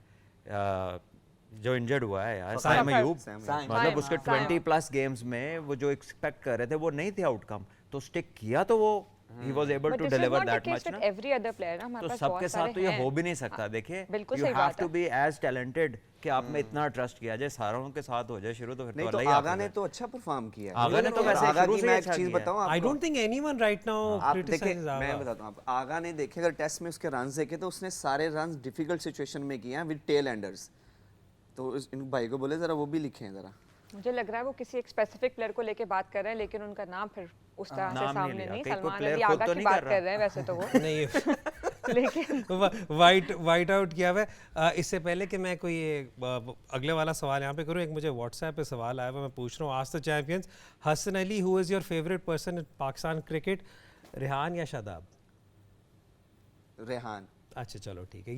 जो इंजर्ड हुआ है यार, साइम अयूब। मतलब साइम, उसके साइम। 20 प्लस गेम्स में वो जो एक्सपेक्ट कर रहे थे वो नहीं थे आउटकम, तो स्टिक किया तो वो ही was able But to this is deliver not the that case much with ना। every other player ना, हमारे तो पास सबके बहुत साथ सारे तो ये हैं। हो भी नहीं सकता। देखिए बिल्कुल यू सही हैव बात टू है। बी एज टैलेंटेड कि आप में इतना ट्रस्ट किया जाए, सारों के साथ हो जाए शुरू, तो फिर नहीं तो तो अल्लाह ही आगा हाफ़िज़ ने है। तो अच्छा परफॉर्म किया है। आगा ने तो वैसे आगा शुरू की से मैं ही एक अच्छा चीज किया है। बताऊं आई आपको। Don't think anyone right now आप देखें, क्रिटिसाइजेस मैं आगा। बताता हूं आपको, आगा ने देखे अगर टेस्ट में उसके रन देखे तो उसने सारे रन डिफिकल्ट सिचुएशन में किए हैं विद टेल एंडर्स। तो इन भाई को बोले जरा वो भी लिखें जरा। मुझे लग रहा है वो किसी एक स्पेसिफिक प्लेयर को लेके बात कर रहे हैं, लेकिन उनका नाम फिर उस तरह से नाम नहीं सामने लिया। नहीं। कहीं कोई सलमान player अली खुद आगा तो की नहीं बात कर कर रहे हैं वैसे तो वो नहीं लेकिन वाइट आउट किया हुआ है। इससे पहले कि मैं कोई अगले वाला सवाल यहाँ पे करूँ, एक मुझे व्हाट्सएप पे सवाल आया हुआ, मैं पूछ रहा हूँ आज the champions Hasan Ali who is your favourite person in Pakistan cricket, Rehan या शादाब? रेहान। अच्छा चलो ठीक है,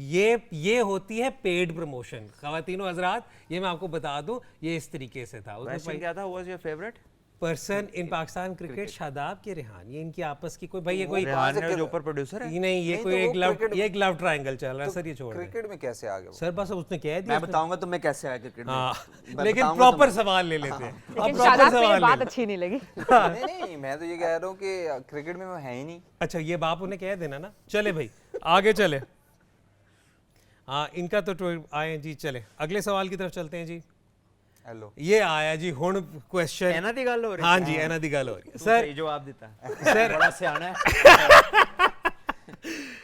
ये होती है पेड प्रमोशन ख़वातीनो हज़रात, ये मैं आपको बता दूं, ये इस तरीके से था। क्वेश्चन क्या था? Was your favourite person in Pakistan cricket Shadab के रेहान, ये इनकी आपस की कोई भाई ये कोई रेहान है जो ऊपर प्रोड्यूसर है। ये नहीं, ये नहीं कोई तो एक वो लव cricket- ये एक लव ट्रायंगल चल रहा है सर, ये छोड़ दें। क्रिकेट में कैसे आ गए वो? सर बस उसने कह दिया मैं बताऊंगा तो मैं कैसे आया क्रिकेट में। हाँ, मैं लेकिन बताऊंगा प्रॉपर तुम्हें। सवाल ले लेते हैं। अब लेकिन proper शादाब को ये सवाल बात ले। अच्छी नहीं लगी। नहीं मैं तो ये कह रहा हूँ कि क्रिकेट में वो है ही नहीं। अच्छा ये बाप उन्हें कह देना ना। चले भाई आगे चले। हाँ इनका तो आए जी, चले अगले सवाल की तरफ चलते हैं जी। हेलो ये आया जी हुण क्वेश्चन। एना दी गल हो रही हाँ जी एना दी गल हो रही है तू सर। सही जवाब देता है। सर बड़ा सियाना है।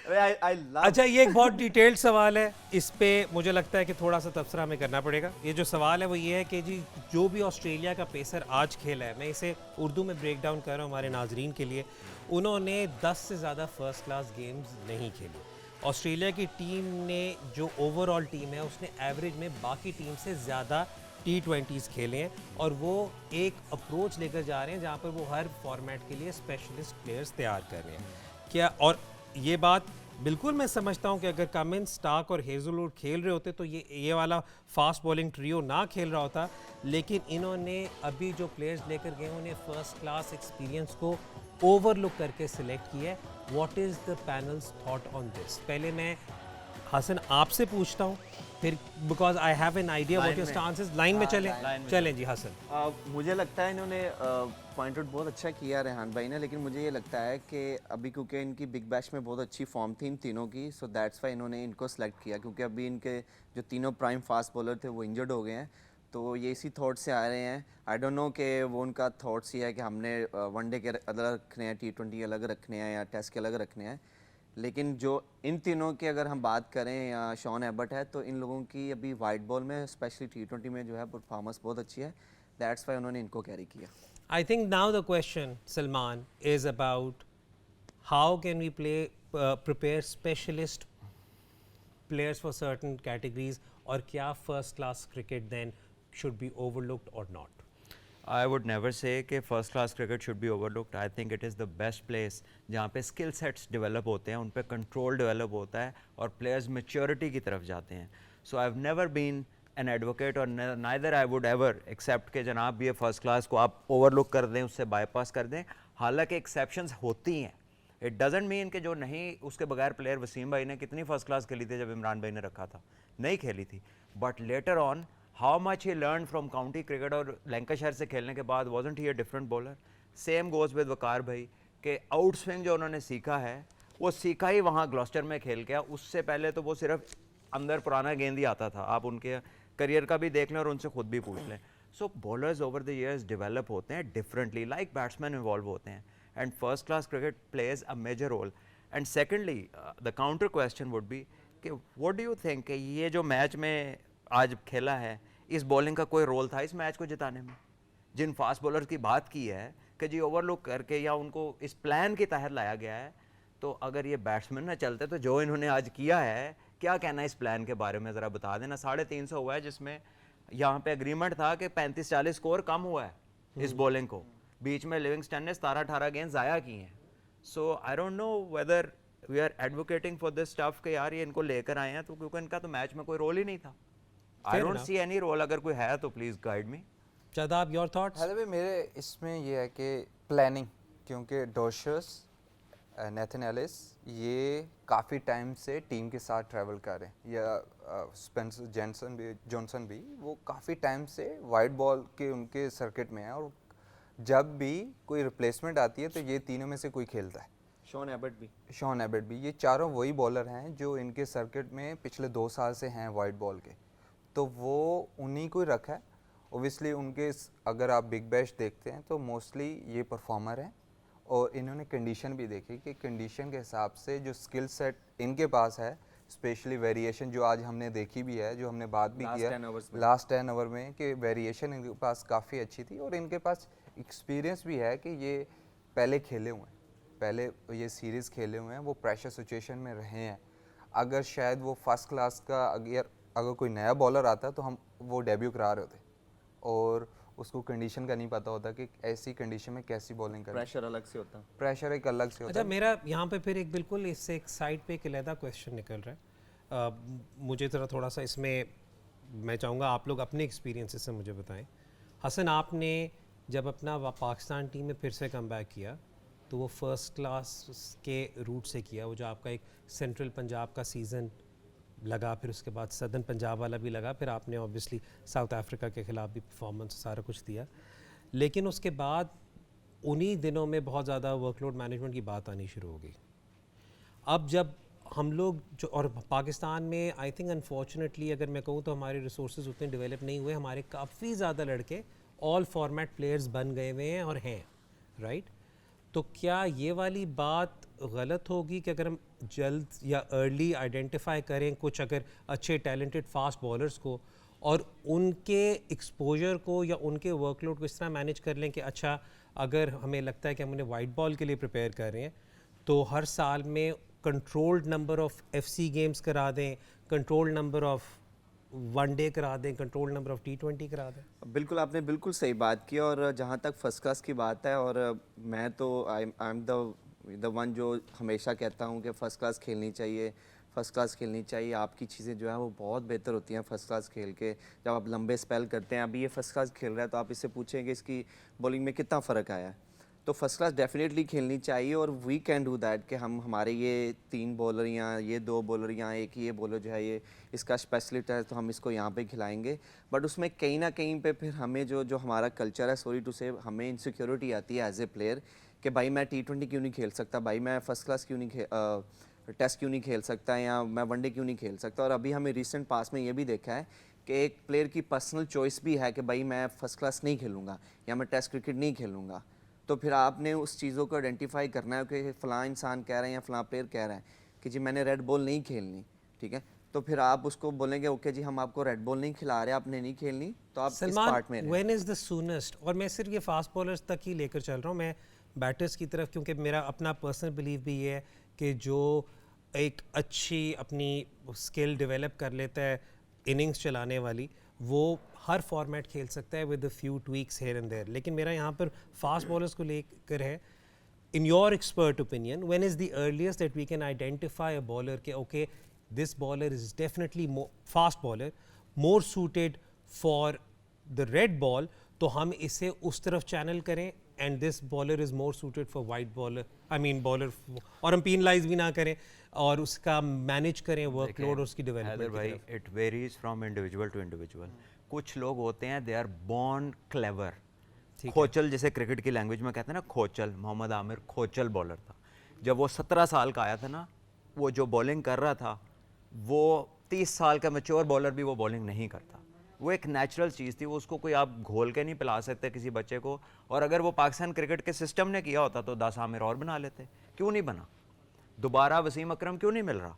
I love अच्छा, ये एक बहुत डिटेल्ड सवाल है, इस पे मुझे लगता है कि थोड़ा सा तबसरा हमें करना पड़ेगा। ये जो सवाल है वो ये है कि जी जो भी ऑस्ट्रेलिया का पेसर आज खेला है, मैं इसे उर्दू में ब्रेक डाउन कर रहा हूँ हमारे नाजरीन के लिए, उन्होंने 10 से ज़्यादा फर्स्ट क्लास गेम्स नहीं खेली। ऑस्ट्रेलिया की टीम ने जो ओवरऑल टीम है उसने एवरेज में बाकी टीम से ज़्यादा T20s खेले हैं, और वो एक अप्रोच लेकर जा रहे हैं जहाँ पर वो हर फॉर्मेट के लिए स्पेशलिस्ट प्लेयर्स तैयार कर रहे हैं। क्या, और ये बात बिल्कुल मैं समझता हूँ कि अगर कमिंस, स्टार्क और हेजलवुड खेल रहे होते तो ये वाला फास्ट बॉलिंग ट्रियो ना खेल रहा होता, लेकिन इन्होंने अभी जो प्लेयर्स लेकर गए उन्हें फर्स्ट क्लास एक्सपीरियंस को ओवरलुक करके सिलेक्ट किया है। What is the panels thought on this? पहले मैं हसन आपसे पूछता हूँ, फिर because I have an idea what your stance is. Line में चलें जी हसन। मुझे लगता है इन्होंने पॉइंट आउट बहुत अच्छा किया रेहान भाई ने, लेकिन मुझे ये लगता है कि अभी क्योंकि इनकी बिग बैश में बहुत अच्छी फॉर्म थी इन तीनों की, सो दैट्स वाई इन्होंने इनको सेलेक्ट किया, क्योंकि अभी इनके जो तीनों प्राइम फास्ट बॉलर थे वो इंजर्ड हो गए हैं। तो ये इसी थॉट से आ रहे हैं। आई डोंट नो कि वो उनका थॉट्स ही है कि हमने वनडे के अलग रखने हैं, T20 अलग रखने हैं या टेस्ट के अलग रखने हैं, लेकिन जो इन तीनों की अगर हम बात करें, या शॉन एबर्ट है, तो इन लोगों की अभी वाइट बॉल में स्पेशली T20 में जो है परफॉर्मेंस बहुत अच्छी है, दैट्स वाई उन्होंने इनको कैरी किया। I think now the question, Salman, is about how can we prepare specialist players for certain categories, और क्या first class cricket then should be overlooked or not? I would never say कि first class cricket should be overlooked. I think it is the best place जहाँ पे skill sets develop होते हैं, उन पे control develop होता है और players maturity की तरफ जाते हैं. So I've never been an advocate और neither I would ever accept कि जनाब ये first class को आप overlook कर दें, उससे bypass कर दें. हालांकि exceptions होती हैं. It doesn't mean कि जो नहीं, उसके बगैर प्लेयर वसीम भाई ने कितनी फर्स्ट क्लास खेली थी जब इमरान भाई ने रखा था, नहीं खेली थी, but later on how much he learn from county cricket और लैंकाशायर से खेलने के बाद wasn't he a different bowler. Same goes with Waqar भाई के आउट स्विंग जो उन्होंने सीखा है वो सीखा ही वहाँ ग्लॉस्टर में खेल के. उससे पहले तो वो सिर्फ अंदर पुराना गेंद ही आता था. आप उनके करियर का भी देख लें और उनसे खुद भी पूछ लें. So bowlers over the years develop होते हैं डिफरेंटली, लाइक बैट्समैन इन्वॉल्व होते हैं, and first class cricket plays a major role. And secondly, the counter question would be कि what do you think कि ये जो मैच में आज खेला है, इस बॉलिंग का कोई रोल था इस मैच को जिताने में? जिन फास्ट बॉलर की बात की है कि जी ओवरलुक करके या उनको इस प्लान के तहत लाया गया है, तो अगर ये बैट्समैन न चलते तो जो इन्होंने आज किया है, क्या कहना है इस प्लान के बारे में ज़रा बता देना. 350 हुआ है जिसमें यहाँ पे एग्रीमेंट था कि 35-40 स्कोर कम हुआ है इस बॉलिंग को. बीच में लिविंगस्टन ने 17-18 गेंद ज़ाया की हैं. So I don't know whether we are advocating for this stuff कि यार ये इनको लेकर आए हैं तो क्योंकि इनका तो मैच में कोई रोल ही नहीं था. I don't see any role. अगर कोई है तो please guide me. Shadab, your thoughts? भाई मेरे इसमें ये है कि प्लानिंग, क्योंकि डॉशर्स, नेथन एलिस ये काफ़ी टाइम से टीम के साथ ट्रैवल कर रहे हैं, या स्पेंसर जॉनसन भी वो काफ़ी टाइम से वाइट बॉल के उनके सर्किट में है, और जब भी कोई रिप्लेसमेंट आती है तो ये तीनों में से कोई खेलता है. शॉन एबर्ट भी, ये चारों वही बॉलर हैं जो इनके सर्किट में पिछले 2 साल से हैं वाइट बॉल के, तो वो उन्हीं को रखा है. ओबियसली उनके अगर आप बिग बैश देखते हैं तो मोस्टली ये परफॉर्मर हैं, और इन्होंने कंडीशन भी देखी कि कंडीशन के हिसाब से जो स्किल सेट इनके पास है, स्पेशली वेरिएशन जो आज हमने देखी भी है, जो हमने बात भी किया लास्ट 10 ओवर में, कि वेरिएशन इनके पास काफ़ी अच्छी थी, और इनके पास एक्सपीरियंस भी है कि ये पहले खेले हुए हैं, पहले ये सीरीज़ खेले हुए हैं, वो प्रेशर सिचुएशन में रहे हैं. अगर शायद वो फर्स्ट क्लास का अगर कोई नया बॉलर आता तो हम वो डेब्यू करा रहे होते, और उसको कंडीशन का नहीं पता होता कि ऐसी कंडीशन में कैसी बॉलिंग करनी. प्रेशर अलग से होता है, प्रेशर एक अलग से होता अच्छा, मेरा यहाँ पे फिर एक बिल्कुल इससे एक साइड पे एक अलहदा क्वेश्चन निकल रहा है. मुझे थोड़ा सा इसमें मैं चाहूँगा आप लोग अपने एक्सपीरियंसेस से मुझे बताएं. हसन, आपने जब अपना पाकिस्तान टीम में फिर से कम बैक किया तो वो फर्स्ट क्लास के रूट से किया, वो जो आपका एक सेंट्रल पंजाब का सीज़न लगा, फिर उसके बाद सदर्न पंजाब वाला भी लगा, फिर आपने ऑब्वियसली साउथ अफ्रीका के ख़िलाफ़ भी परफॉर्मेंस सारा कुछ दिया, लेकिन उसके बाद उन्हीं दिनों में बहुत ज़्यादा वर्कलोड मैनेजमेंट की बात आनी शुरू हो गई. अब जब हम लोग जो, और पाकिस्तान में आई थिंक अनफॉर्चुनेटली अगर मैं कहूँ तो हमारे रिसोर्सेज उतने डेवलप नहीं हुए, हमारे काफ़ी ज़्यादा लड़के ऑल फॉर्मेट प्लेयर्स बन गए हुए हैं और हैं, राइट. तो क्या ये वाली बात गलत होगी कि अगर हम जल्द या अर्ली आइडेंटिफाई करें कुछ अगर अच्छे टैलेंटेड फास्ट बॉलर्स को और उनके एक्सपोजर को या उनके वर्कलोड को इस तरह मैनेज कर लें कि अच्छा अगर हमें लगता है कि हम उन्हें वाइट बॉल के लिए प्रिपेयर कर रहे हैं तो हर साल में controlled number of FC games करा दें, कंट्रोल्ड नंबर ऑफ वनडे करा दें, कंट्रोल्ड नंबर ऑफ T20 करा दें? बिल्कुल, आपने बिल्कुल सही बात की। और जहाँ तक फर्स्ट क्लास की बात है, और मैं तो आई एम द वन जो हमेशा कहता हूँ कि फ़र्स्ट क्लास खेलनी चाहिए, फ़र्स्ट क्लास खेलनी चाहिए। आपकी चीज़ें जो है वो बहुत बेहतर होती हैं फ़र्स्ट क्लास खेल के, जब आप लंबे स्पेल करते हैं। अभी ये फ़र्स्ट क्लास खेल रहा है तो आप इससे पूछेंगे इसकी बॉलिंग में कितना फ़र्क आया है। तो फर्स्ट क्लास डेफिनेटली खेलनी चाहिए, और वी कैन डू दैट कि हम हमारे ये 3 बॉलर या ये 2 बॉलर या एक ही ये बॉलर जो है ये इसका स्पेशलिस्ट है तो हम इसको यहाँ पे खिलाएंगे। बट उसमें कहीं ना कहीं पे फिर हमें जो हमारा कल्चर है, सॉरी टू से, हमें इनसिक्योरिटी आती है एज ए प्लेयर कि भाई मैं T20 क्यों नहीं खेल सकता, भाई मैं फर्स्ट क्लास क्यों नहीं टेस्ट क्यों नहीं खेल सकता, या मैं वनडे क्यों नहीं खेल सकता। और अभी हमें रिसेंट पास में ये भी देखा है कि एक प्लेयर की पर्सनल चॉइस भी है कि भाई मैं फ़र्स्ट क्लास नहीं खेलूँगा या मैं टेस्ट क्रिकेट नहीं खेलूँगा। तो फिर आपने उस चीज़ों को आइडेंटिफाई करना है कि फ़लाँ इंसान कह रहा है या फ़लाँ प्लेयर कह रहा है कि जी मैंने रेड बॉल नहीं खेलनी, ठीक है। तो फिर आप उसको बोलेंगे ओके जी हम आपको रेड बॉल नहीं खिला रहे, आपने नहीं खेलनी, तो आप इस पार्ट में Salman, when is the soonest, और मैं सिर्फ ये फास्ट बॉलर्स तक ही लेकर चल रहा हूँ, मैं बैटर्स की तरफ, क्योंकि मेरा अपना पर्सनल बिलीव भी ये है कि जो एक अच्छी अपनी स्किल डेवलप कर लेता है इनिंग्स चलाने वाली, वो हर फॉर्मेट खेल सकता है with a few tweaks here and there. लेकिन मेरा यहाँ पर फास्ट बॉलर्स को लेकर है, in your expert opinion, when is the earliest that we can identify a bowler ke okay, this bowler is definitely more fast bowler, more suited for the red ball, तो हम इसे उस तरफ channel करें, and this bowler is more suited for white bowler, I mean bowler, और हम penalize भी ना करें और उसका मैनेज करें वर्कलोड और उसकी डेवलपमेंट भाई it varies from individual to individual. कुछ लोग होते हैं दे आर बॉर्न क्लेवर, खोचल जिसे क्रिकेट की लैंग्वेज में कहते हैं ना, खोचल। मोहम्मद आमिर खोचल बॉलर था। जब वो 17 साल का आया था ना, वो जो बॉलिंग कर रहा था वो 30 साल का मैच्योर बॉलर भी वो बॉलिंग नहीं करता। वो एक नेचुरल चीज़ थी, वो उसको कोई आप घोल के नहीं पिला सकते किसी बच्चे को। और अगर वो पाकिस्तान क्रिकेट के सिस्टम ने किया होता तो 10 आमिर और बना लेते, क्यों नहीं बना? दोबारा वसीम अकरम क्यों नहीं मिल रहा?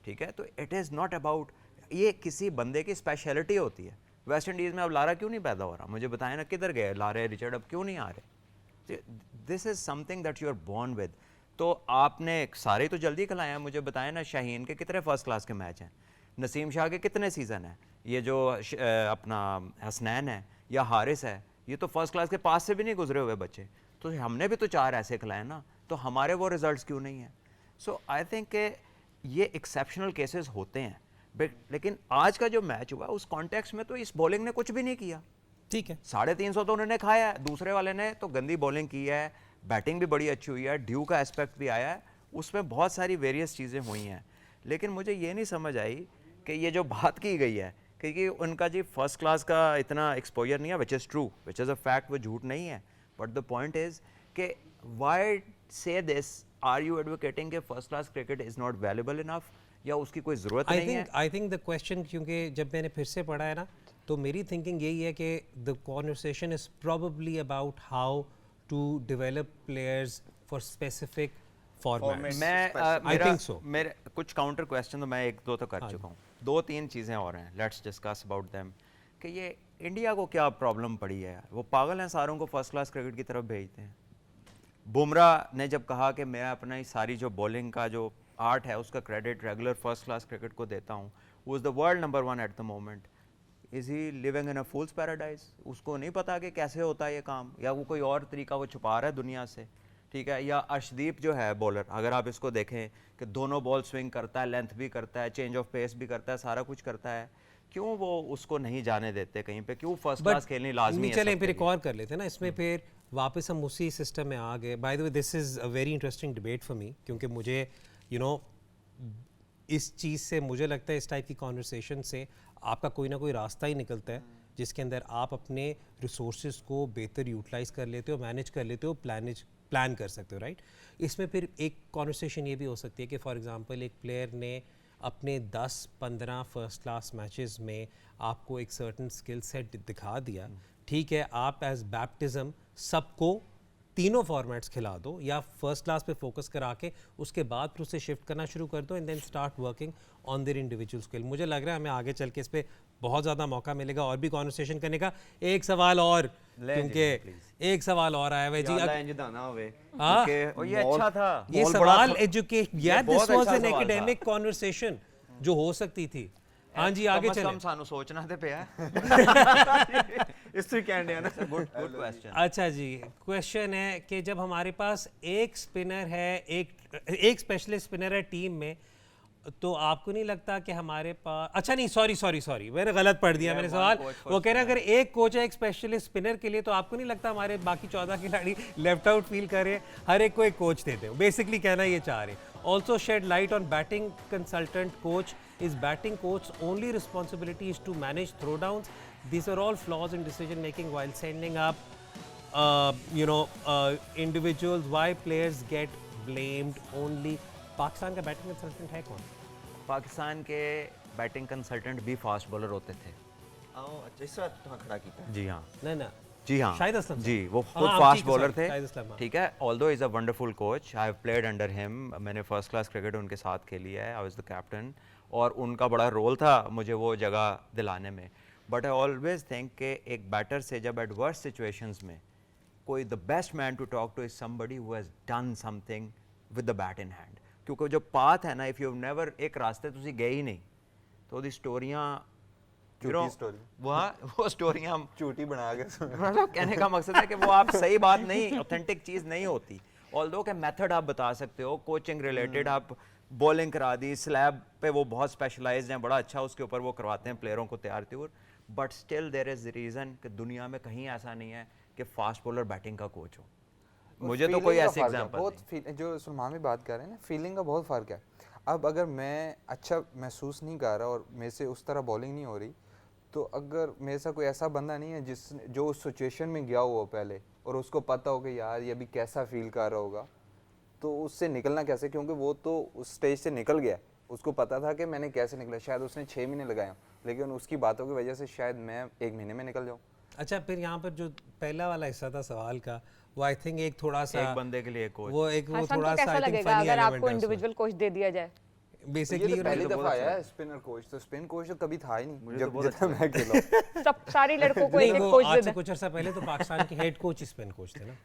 ठीक है, तो इट इज़ नॉट अबाउट, ये किसी बंदे की स्पेशलिटी होती है। वेस्ट इंडीज़ में अब लारा क्यों नहीं पैदा हो रहा? मुझे बताएं ना, किधर गए लारे रिचर्ड, अब क्यों नहीं आ रहे? This is something that you are born with. तो आपने सारे तो जल्दी खिलाए हैं, मुझे बताएं ना, शाहीन के कितने फर्स्ट क्लास के मैच हैं, नसीम शाह के कितने सीज़न हैं, ये जो अपना हसनैन है या हारिस है, ये तो फर्स्ट क्लास के पास से भी नहीं गुजरे हुए बच्चे। तो हमने भी तो 4 ऐसे खिलाए ना, तो हमारे वो रिजल्ट्स क्यों नहीं हैं? सो आई थिंक ये एक्सेप्शनल केसेस होते हैं, लेकिन आज का जो मैच हुआ उस कॉन्टेक्स्ट में तो इस बॉलिंग ने कुछ भी नहीं किया। ठीक है, 350 तो उन्होंने खाया है, दूसरे वाले ने तो गंदी बॉलिंग की है, बैटिंग भी बड़ी अच्छी हुई है, ड्यू का एस्पेक्ट भी आया है, उसमें बहुत सारी वेरियस चीज़ें हुई हैं। लेकिन मुझे ये नहीं समझ आई कि ये जो बात की गई है क्योंकि उनका जी फर्स्ट क्लास का इतना एक्सपोजर नहीं है, which is true, which is a fact, वो झूठ नहीं है। बट द पॉइंट इज़ कि वाई से दिस, आर यू एडवोकेटिंग कि first class cricket is not valuable enough, या उसकी कोई ज़रूरत नहीं है? आई थिंक द क्वेश्चन, क्योंकि जब मैंने फिर से पढ़ा है ना, तो मेरी थिंकिंग यही है कि the conversation is probably about how to develop players for specific formats. मैं think so. मेरे कुछ काउंटर क्वेश्चन तो मैं 1-2 तो कर चुका हूँ, 2-3 चीज़ें और हैं, लेट्स डिस्कस अबाउट देम। कि ये इंडिया को क्या प्रॉब्लम पड़ी है यार, वो पागल हैं, सारों को फर्स्ट क्लास क्रिकेट की तरफ भेजते हैं। बुमराह ने जब कहा कि मैं अपना ही सारी जो बॉलिंग का जो आर्ट है उसका credit regular first class cricket को देता हूँ, वो is the world number 1 at the moment, is he living in a fools paradise? उसको नहीं पता कि कैसे होता है ये काम, या वो कोई और तरीका वो छुपा रहा है दुनिया से? ठीक है, या अर्शदीप जो है बॉलर, अगर आप इसको देखें कि दोनों बॉल स्विंग करता है, लेंथ भी करता है, चेंज ऑफ पेस भी करता है, सारा कुछ करता है, क्यों वो उसको नहीं जाने देते कहीं पे? क्यों फर्स्ट क्लास खेलनी लाजमी है? चलें फिर एक और कर लेते हैं ना इसमें, फिर वापस हम उसी सिस्टम में आ गए। Bye the way, this is a very interesting debate for me, क्योंकि मुझे यू नो इस चीज़ से मुझे लगता है, इस टाइप की कॉन्वर्सेशन से आपका कोई ना कोई रास्ता ही निकलता है जिसके अंदर आप अपने रिसोर्सेज को बेहतर यूटिलाइज कर लेते हो, मैनेज कर लेते हो, प्लान कर सकते हो, राइट? इसमें फिर एक कॉन्वर्सेशन ये भी हो सकती है कि फॉर एग्जांपल एक प्लेयर ने अपने 10-15 फर्स्ट क्लास मैचेस में आपको एक सर्टन स्किल सेट दिखा दिया, ठीक है, आप एज बैप्टिज्म सबको तीनों फॉर्मेट्स खिला दो या फर्स्ट क्लास पे फोकस करा के उसके बाद फिर उसे शिफ्ट करना शुरू कर दो and then start working on their individual skill. मुझे लग रहा है हमें आगे चल के इस पे बहुत ज़्यादा मौका मिलेगा और भी कॉन्वर्सेशन करने का। एक सवाल और, क्योंकि एक सवाल और आया हुआ है जी। और ये अच्छा था, ये सवाल एजुकेशन, या दिस बहुत वाज अच्छा एन सवाल था। एकेडमिक कॉन्वर्सेशन जो हो सकती थी। हाँ जी, आगे चलें। कम सानू सोचना ते पिया। इस कैंड है ना। Good question. अच्छा जी, क्वेश्चन है कि जब हमारे पास एक स्पिनर है, एक स्पेशलिस्ट स्पिनर है टीम में, तो आपको नहीं लगता कि हमारे पास, अच्छा नहीं, सॉरी मैंने गलत पढ़ दिया मैंने सवाल। वो कह रहा है अगर एक कोच है एक स्पेशलिस्ट स्पिनर के लिए, तो आपको नहीं लगता हमारे बाकी 14 खिलाड़ी लेफ्ट आउट फील कर रहे हैं? हर एक को एक कोच देते हो, बेसिकली कहना ये चाह रहे हैं। Also shed light on batting consultant coach. Is batting coach only responsibility is to manage throw downs? These are all flaws in decision making while sending up individuals. Why players get blamed only? Pakistan का batting consultant है कौन? पाकिस्तान के batting consultant भी fast bowler होते थे। अच्छा, इस बात तो खड़ा किया। जी हाँ, ना जी हाँ, शाहिद असलम जी, वो हाँ, खुद हाँ, फास्ट ठीक है, बॉलर sorry, शाहिद असलम, थे। हाँ। ठीक है, although is a wonderful coach, I have played under him, मैंने फर्स्ट क्लास क्रिकेट उनके साथ खेली है, आई वाज द कैप्टन, और उनका बड़ा रोल था मुझे वो जगह दिलाने में। बट आई ऑलवेज थिंक कि एक बैटर से जब एडवर्स सिचुएशंस में कोई the best man to talk to is somebody who has done something with the bat in hand, क्योंकि जो पाथ है ना, इफ़ यू नेवर एक रास्ते तुसी गए ही नहीं, तो दी स्टोरियाँ झूठी स्टोरी, वो स्टोरियाँ झूठी बना के मतलब कहने का मकसद है कि वो आप सही बात नहीं, ऑथेंटिक चीज़ नहीं होती। ऑल्दो के मेथड आप बता सकते हो, कोचिंग रिलेटेड आप बॉलिंग करा दी, स्लैब पे वो बहुत स्पेशलाइज्ड हैं, बड़ा अच्छा उसके ऊपर वो करवाते हैं प्लेयरों को तैयार त्यूर, but still there is reason कि दुनिया में कहीं ऐसा नहीं है कि फास्ट बॉलर बैटिंग का कोच हो। मुझे तो कोई ऐसे एग्जाम्पल बहुत जो सलमान भी बात कर रहे हैं ना, फीलिंग का बहुत फ़र्क है। अब अगर मैं अच्छा महसूस नहीं कर रहा और मेरे से उस तरह बॉलिंग नहीं हो रही, तो अगर मेरे साथ कोई ऐसा बंदा नहीं है जो उस सिचुएशन में गया हुआ पहले और उसको पता हो कि यार ये अभी कैसा फील कर रहा होगा, तो उससे निकलना कैसे? क्योंकि वो तो उस स्टेज से निकल गया, उसको पता था कि मैंने कैसे निकला। शायद उसने 6 महीने लगाए हों, लेकिन उसकी बातों की वजह से शायद मैं 1 महीने में निकल जाऊँ। अच्छा, फिर यहाँ पर जो पहला वाला हिस्सा था सवाल का, वो आई थिंक एक थोड़ा सा एक बंदे के लिए कोच, वो एक वो हसन थोड़ा को सा कैसा आई थिंक लगेगा फनी अगर आपको एलिमेंट है इंडिविजुअल कोच दे दिया जाए? बेसिकली ये तो पहली दफा आया है स्पिनर कोच, तो स्पिन कोच तो कभी था ही नहीं जब जितना मैं खेला। सब सारे लड़कों को नहीं, एक एक वो कोच आज दे से दें। कुछ अर्सा पहले तो पाकिस्तान के हेड कोच ही स्पिन कोच थे ना,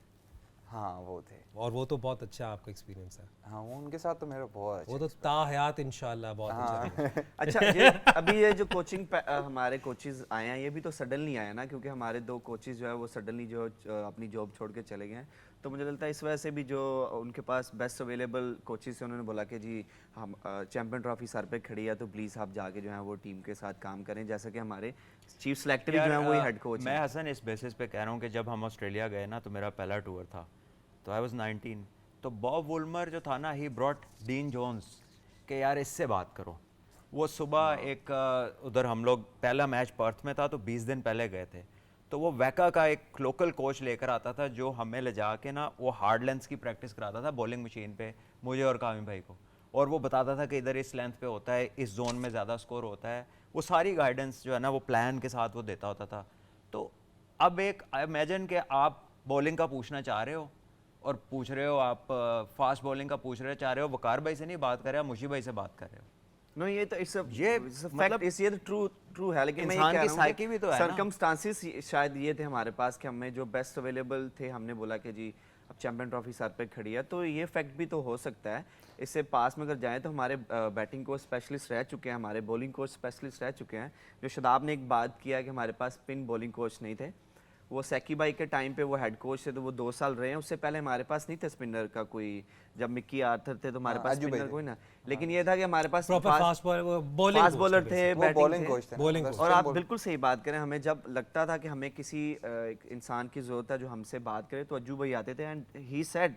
हाँ वो थे, और वो तो बहुत अच्छा आपका एक्सपीरियंस है। हाँ वो उनके साथ तो मेरा बहुत वो अच्छा। तो ताहयात इंशाल्लाह बहुत अच्छा रहेगा। अच्छा, ये अभी ये जो कोचिंग हमारे कोचेज आए हैं, ये भी तो सडनली आए हैं ना, क्योंकि हमारे 2 कोचेज जो है वो सडनली जो अपनी जॉब छोड़ के चले गए हैं। तो मुझे लगता है इस वजह से भी जो उनके पास बेस्ट अवेलेबल कोचेज से उन्होंने बोला कि जी हम चैंपियन ट्रॉफी सर पे खड़ी है, तो प्लीज़ आप जाके जो है वो टीम के साथ काम करें, जैसा कि हमारे चीफ सेलेक्टर जो है वही हेड कोच मैं हैं। हसन इस बेसिस पे कह रहा हूँ कि जब हम ऑस्ट्रेलिया गए ना, तो मेरा पहला टूर था, तो आई वाज 19, तो बॉब वुल्मर जो था ना, ही ब्रॉट डीन जोन्स के यार इससे बात करो। वो सुबह एक उधर हम लोग, पहला मैच पर्थ में था, तो 20 दिन पहले गए थे, तो वो वैका का एक लोकल कोच लेकर आता था जो हमें ले जाके ना वो हार्ड लेंथ्स की प्रैक्टिस कराता था बॉलिंग मशीन पे, मुझे और कामिल भाई को, और वो बताता था कि इधर इस लेंथ पे होता है, इस जोन में ज़्यादा स्कोर होता है, वो सारी गाइडेंस जो है ना वो प्लान के साथ वो देता होता था। तो अब एक इमेजिन कि आप बॉलिंग का पूछना चाह रहे हो और पूछ रहे हो, आप फास्ट बॉलिंग का पूछ रहे चाह रहे हो, वकार भाई से नहीं बात कर रहे हो, मुशी भाई से बात कर रहे हो। नो, ये तो इट्स ये फैक्ट, मतलब ये तो ट्रू है, लेकिन मैं ये इंसान कह की रहा हूँ साइकी भी तो है ना। सर्कमस्टांसेस शायद ये थे हमारे पास कि हमें जो बेस्ट अवेलेबल थे, हमने बोला कि जी अब चैंपियन ट्रॉफी सर पे खड़ी है, तो ये फैक्ट भी तो हो सकता है। इससे पास में अगर जाएं तो हमारे बैटिंग कोच स्पेशलिस्ट रह चुके हैं, हमारे बॉलिंग कोच स्पेशलिस्ट रह चुके हैं। जो शदाब ने एक बात किया कि हमारे पास स्पिन बॉलिंग कोच नहीं थे, वो सैकी भाई के टाइम पे वो हेड कोच थे, तो वो 2 साल रहे हैं, उससे पहले हमारे पास नहीं थे स्पिनर का कोई। जब मिक्की आर्थर थे तो हमारे पास अज्जू भाई स्पिनर थे। कोई ना, लेकिन ये था कि हमारे पास proper fast bowling fast bowler थे, वो बैटिंग बॉलिंग थे। कोच थे ना, Bowling बस coach। और spin आप ball- बिल्कुल सही बात करें, हमें जब लगता था कि हमें किसी एक इंसान की ज़रूरत है जो हमसे बात करे, तो अज्जू भाई आते थे एंड ही सेड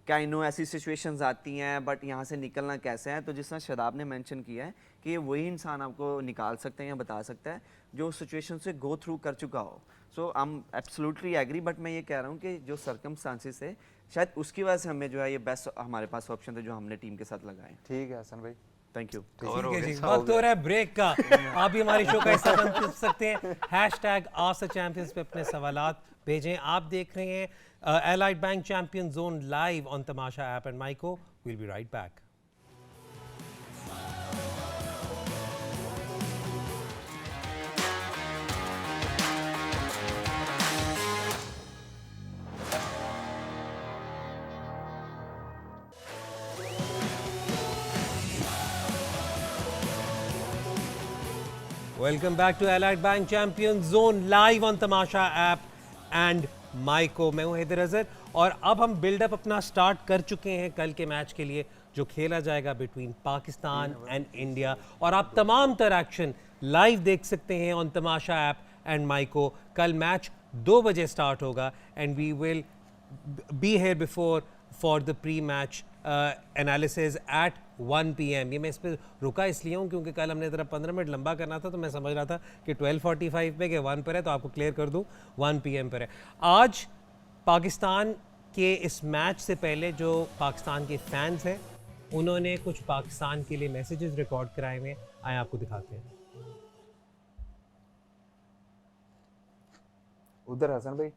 कि आई नो ऐसी सिचुएशंस आती हैं, बट यहाँ से निकलना कैसे है। तो जिस तरह शदाब ने मेंशन किया है कि ये वही इंसान आपको निकाल सकते हैं या बता सकता है जो सिचुएशन से गो थ्रू कर चुका हो। So I am absolutely agree, but मैं ये कह रहा हूँ कि जो सर्कमस्टांसेस है, शायद उसकी वजह से हमें जो है ये बेस्ट हमारे पास ऑप्शन थे जो हमने टीम के साथ लगाए। ठीक है हसन भाई, थैंक यू। ठीक है जी, वक्त हो रहा है ब्रेक का। आप भी हमारी शो का हिस्सा बन सकते हैं। #AskTheChampions पे अपने सवालात भेजें। आप देख रहे हैं Allied bank champion zone live on Tamasha app and Myco. Will be right back. Welcome back to Allied Bank Champions Zone live on Tamasha app and Maiko। मैं हूं हैदर अजहर और अब हम बिल्डअप अपना स्टार्ट कर चुके हैं कल के मैच के लिए जो खेला जाएगा बिटवीन पाकिस्तान एंड इंडिया। और आप तमाम तर एक्शन लाइव देख सकते हैं on Tamasha app and Myco. कल मैच 2 बजे स्टार्ट होगा and we will be here before for the pre match analysis at 1 PM। ये मैं इस पर रुका इसलिए हूँ क्योंकि कल हमने ज़रा 15 मिनट लंबा करना था तो मैं समझ रहा था कि 12:45 पे के 1 पर है, तो आपको क्लियर कर दूँ 1 PM पर है। आज पाकिस्तान के इस मैच से पहले जो पाकिस्तान के फैंस हैं उन्होंने कुछ पाकिस्तान के लिए मैसेजेस रिकॉर्ड कराए हुए हैं, आए आपको दिखाते हैं। उधर हसन भाई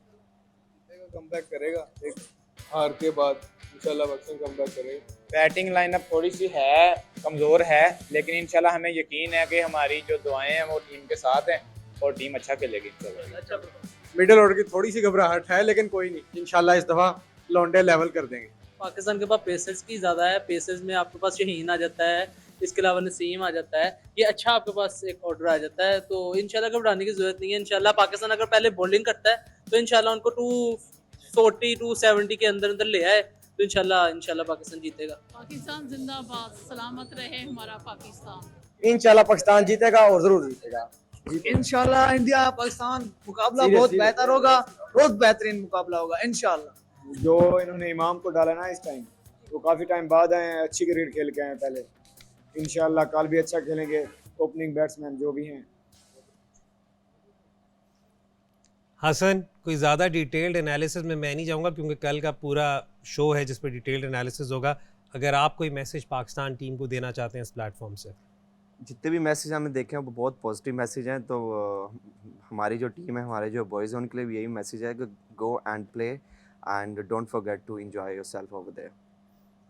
कमबैक करेगा एक हार के बाद, इंशाल्लाह पाकिस्तान कमबैक करेगा। बैटिंग लाइनअप थोड़ी सी है कमज़ोर है, लेकिन इंशाल्लाह हमें यकीन है कि हमारी जो दुआएं हैं वो टीम के साथ हैं और टीम अच्छा खेलेगी इंशाल्लाह। मिडिल ऑर्डर की थोड़ी सी घबराहट है लेकिन कोई नहीं, इंशाल्लाह इस दफ़ा लॉन्डे लेवल कर देंगे। पाकिस्तान के पास पेसर्स की ज़्यादा है, पेसर्स में आपके पास शहीन आ जाता है, इसके अलावा नसीम आ जाता है, ये अच्छा आपके पास एक ऑर्डर आ जाता है, तो इंशाल्लाह घबराने की ज़रूरत नहीं है। इंशाल्लाह पाकिस्तान अगर पहले बॉलिंग करता है तो इंशाल्लाह उनको 240 270 के अंदर अंदर ले आए तो इंशाल्लाह पाकिस्तान जीतेगा। पाकिस्तान जिंदाबाद, सलामत रहे हमारा पाकिस्तान। इंशाल्लाह पाकिस्तान जीतेगा और ज़रूर जीतेगा। इंशाल्लाह इंडिया पाकिस्तान मुकाबला बहुत बेहतर होगा, बहुत बेहतरीन मुकाबला होगा इंशाल्लाह। जो इन्होंने इमाम को डाला ना इस टाइम, वो काफ़ी टाइम बाद आए हैं, अच्छी क्रिकेट खेल के आए हैं पहले। इंशाल्लाह कल भी अच्छा खेलेंगे, ओपनिंग बैट्समैन जो भी हैं। हसन, कोई ज़्यादा डिटेल्ड एनालिसिस में मैं नहीं जाऊंगा क्योंकि कल का पूरा शो है जिस पर डिटेल्ड एनालिसिस होगा। अगर आप कोई मैसेज पाकिस्तान टीम को देना चाहते हैं इस प्लेटफॉर्म से। जितने भी मैसेज हमने देखे हैं वो बहुत पॉजिटिव मैसेज हैं, तो हमारी जो टीम है, हमारे जो बॉयज़ हैं, उनके लिए भी यही मैसेज है कि go and play and don't forget to enjoy yourself over there.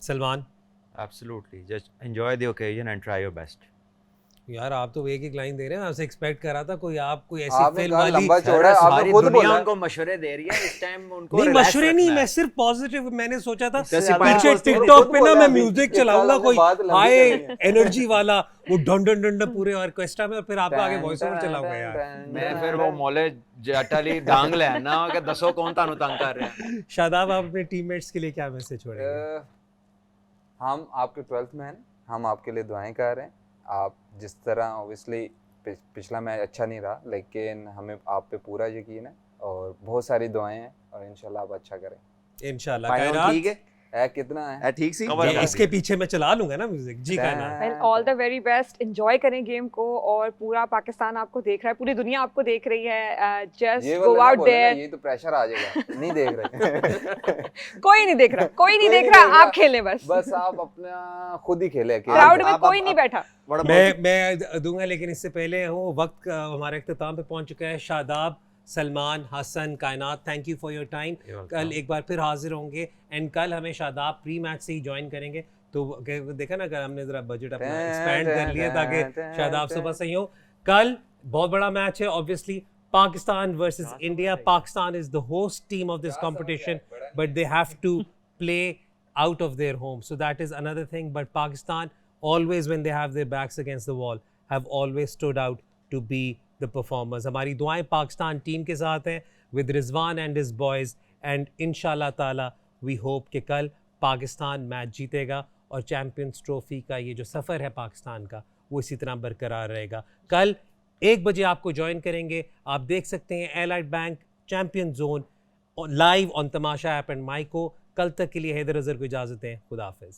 Salman? Absolutely, just enjoy the occasion and try your best. यार आप तो एक लाइन दे रहे हैं, आपसे एक्सपेक्ट करा था कोई आप कोई ऐसी आपने फिल्म कहा वाली। लंबा चौड़ा है, आपने सारी खुद दुनिया बोला। उनको मशवरे दे रही है इस टाइम, उनको नहीं relax मशवरे नहीं, रखना मैं है। सिर्फ पॉजिटिव। मैंने सोचा था इससे पीछे बात- टिकटॉक पे ना बोला मैं अभी, म्यूजिक इसके चलाऊंगा अलावा कोई बात लंबी हाई करनी है। एनर्जी वाला, वो डन डन डन डन पूरे ऑर्केस्ट्रा में, और फिर आपका आगे वॉइस ओवर चलाऊंगा यार। मैं फिर वो मौले जटली डांग ले ना कि दसो कौन तानु तंग कर रहे हैं। शादाब, आप अपने टीममेट्स के लिए क्या मैसेज छोड़ेंगे? हम आपके 12th में हैं, हम आपके लिए दुआएं कर रहे हैं। आप जिस तरह ऑब्वियसली पिछला मैच अच्छा नहीं रहा, लेकिन हमें आप पे पूरा यकीन है और बहुत सारी दुआएं हैं और इंशाल्लाह आप अच्छा करें। इंशाल्लाह। फाइनल ठीक है, कितना है? ठीक सी कवर ये इसके पीछे मैं चला लूंगा ना म्यूजिक जी का नाम। Well all the very best, enjoy करें गेम को, और पूरा पाकिस्तान आपको देख रहा है, पूरी दुनिया आपको देख रही है। जस्ट ये गो वाला ना आउट बोलना, देयर। ये तो प्रेशर आ जाएगा। नहीं देख रहे। कोई नहीं देख रहा, कोई नहीं देख रहा, आप खेलें बस। बस आप अपना खुद ही खेले अकेले। क्राउड में कोई नहीं बैठा। मैं दूंगा, लेकिन इससे पहले वो वक्त का हमारे इख्तिताम पे पहुंच चुका है। शादाब, सलमान, हसन, कायनात, thank you for your time. कल एक बार फिर हाजिर होंगे एंड कल हमें शादाब प्री मैच से ही ज्वाइन करेंगे, तो देखा ना कल हमने जरा बजट अपना एक्सपेंड कर लिया ताकि शादाब सुबह सही हो। कल बहुत बड़ा मैच है obviously, Pakistan versus India. Pakistan is the host team of this competition but they have to play out of their home, so that is another thing. But Pakistan always, when they have their backs against the wall, have always stood out to be the performers. हमारी दुआएं Pakistan team के साथ हैं with Rizwan and his boys, and inshallah ताला we hope कि कल Pakistan match जीतेगा और चैम्पियंस ट्रॉफी का ये जो सफ़र है पाकिस्तान का वो इसी तरह बरकरार रहेगा। कल 1 बजे आपको ज्वाइन करेंगे। आप देख सकते हैं Allied Bank champion zone live on Tamasha app and Myco. कल तक के लिए हैदर अजहर को इजाज़त दें। खुदा हाफिज़।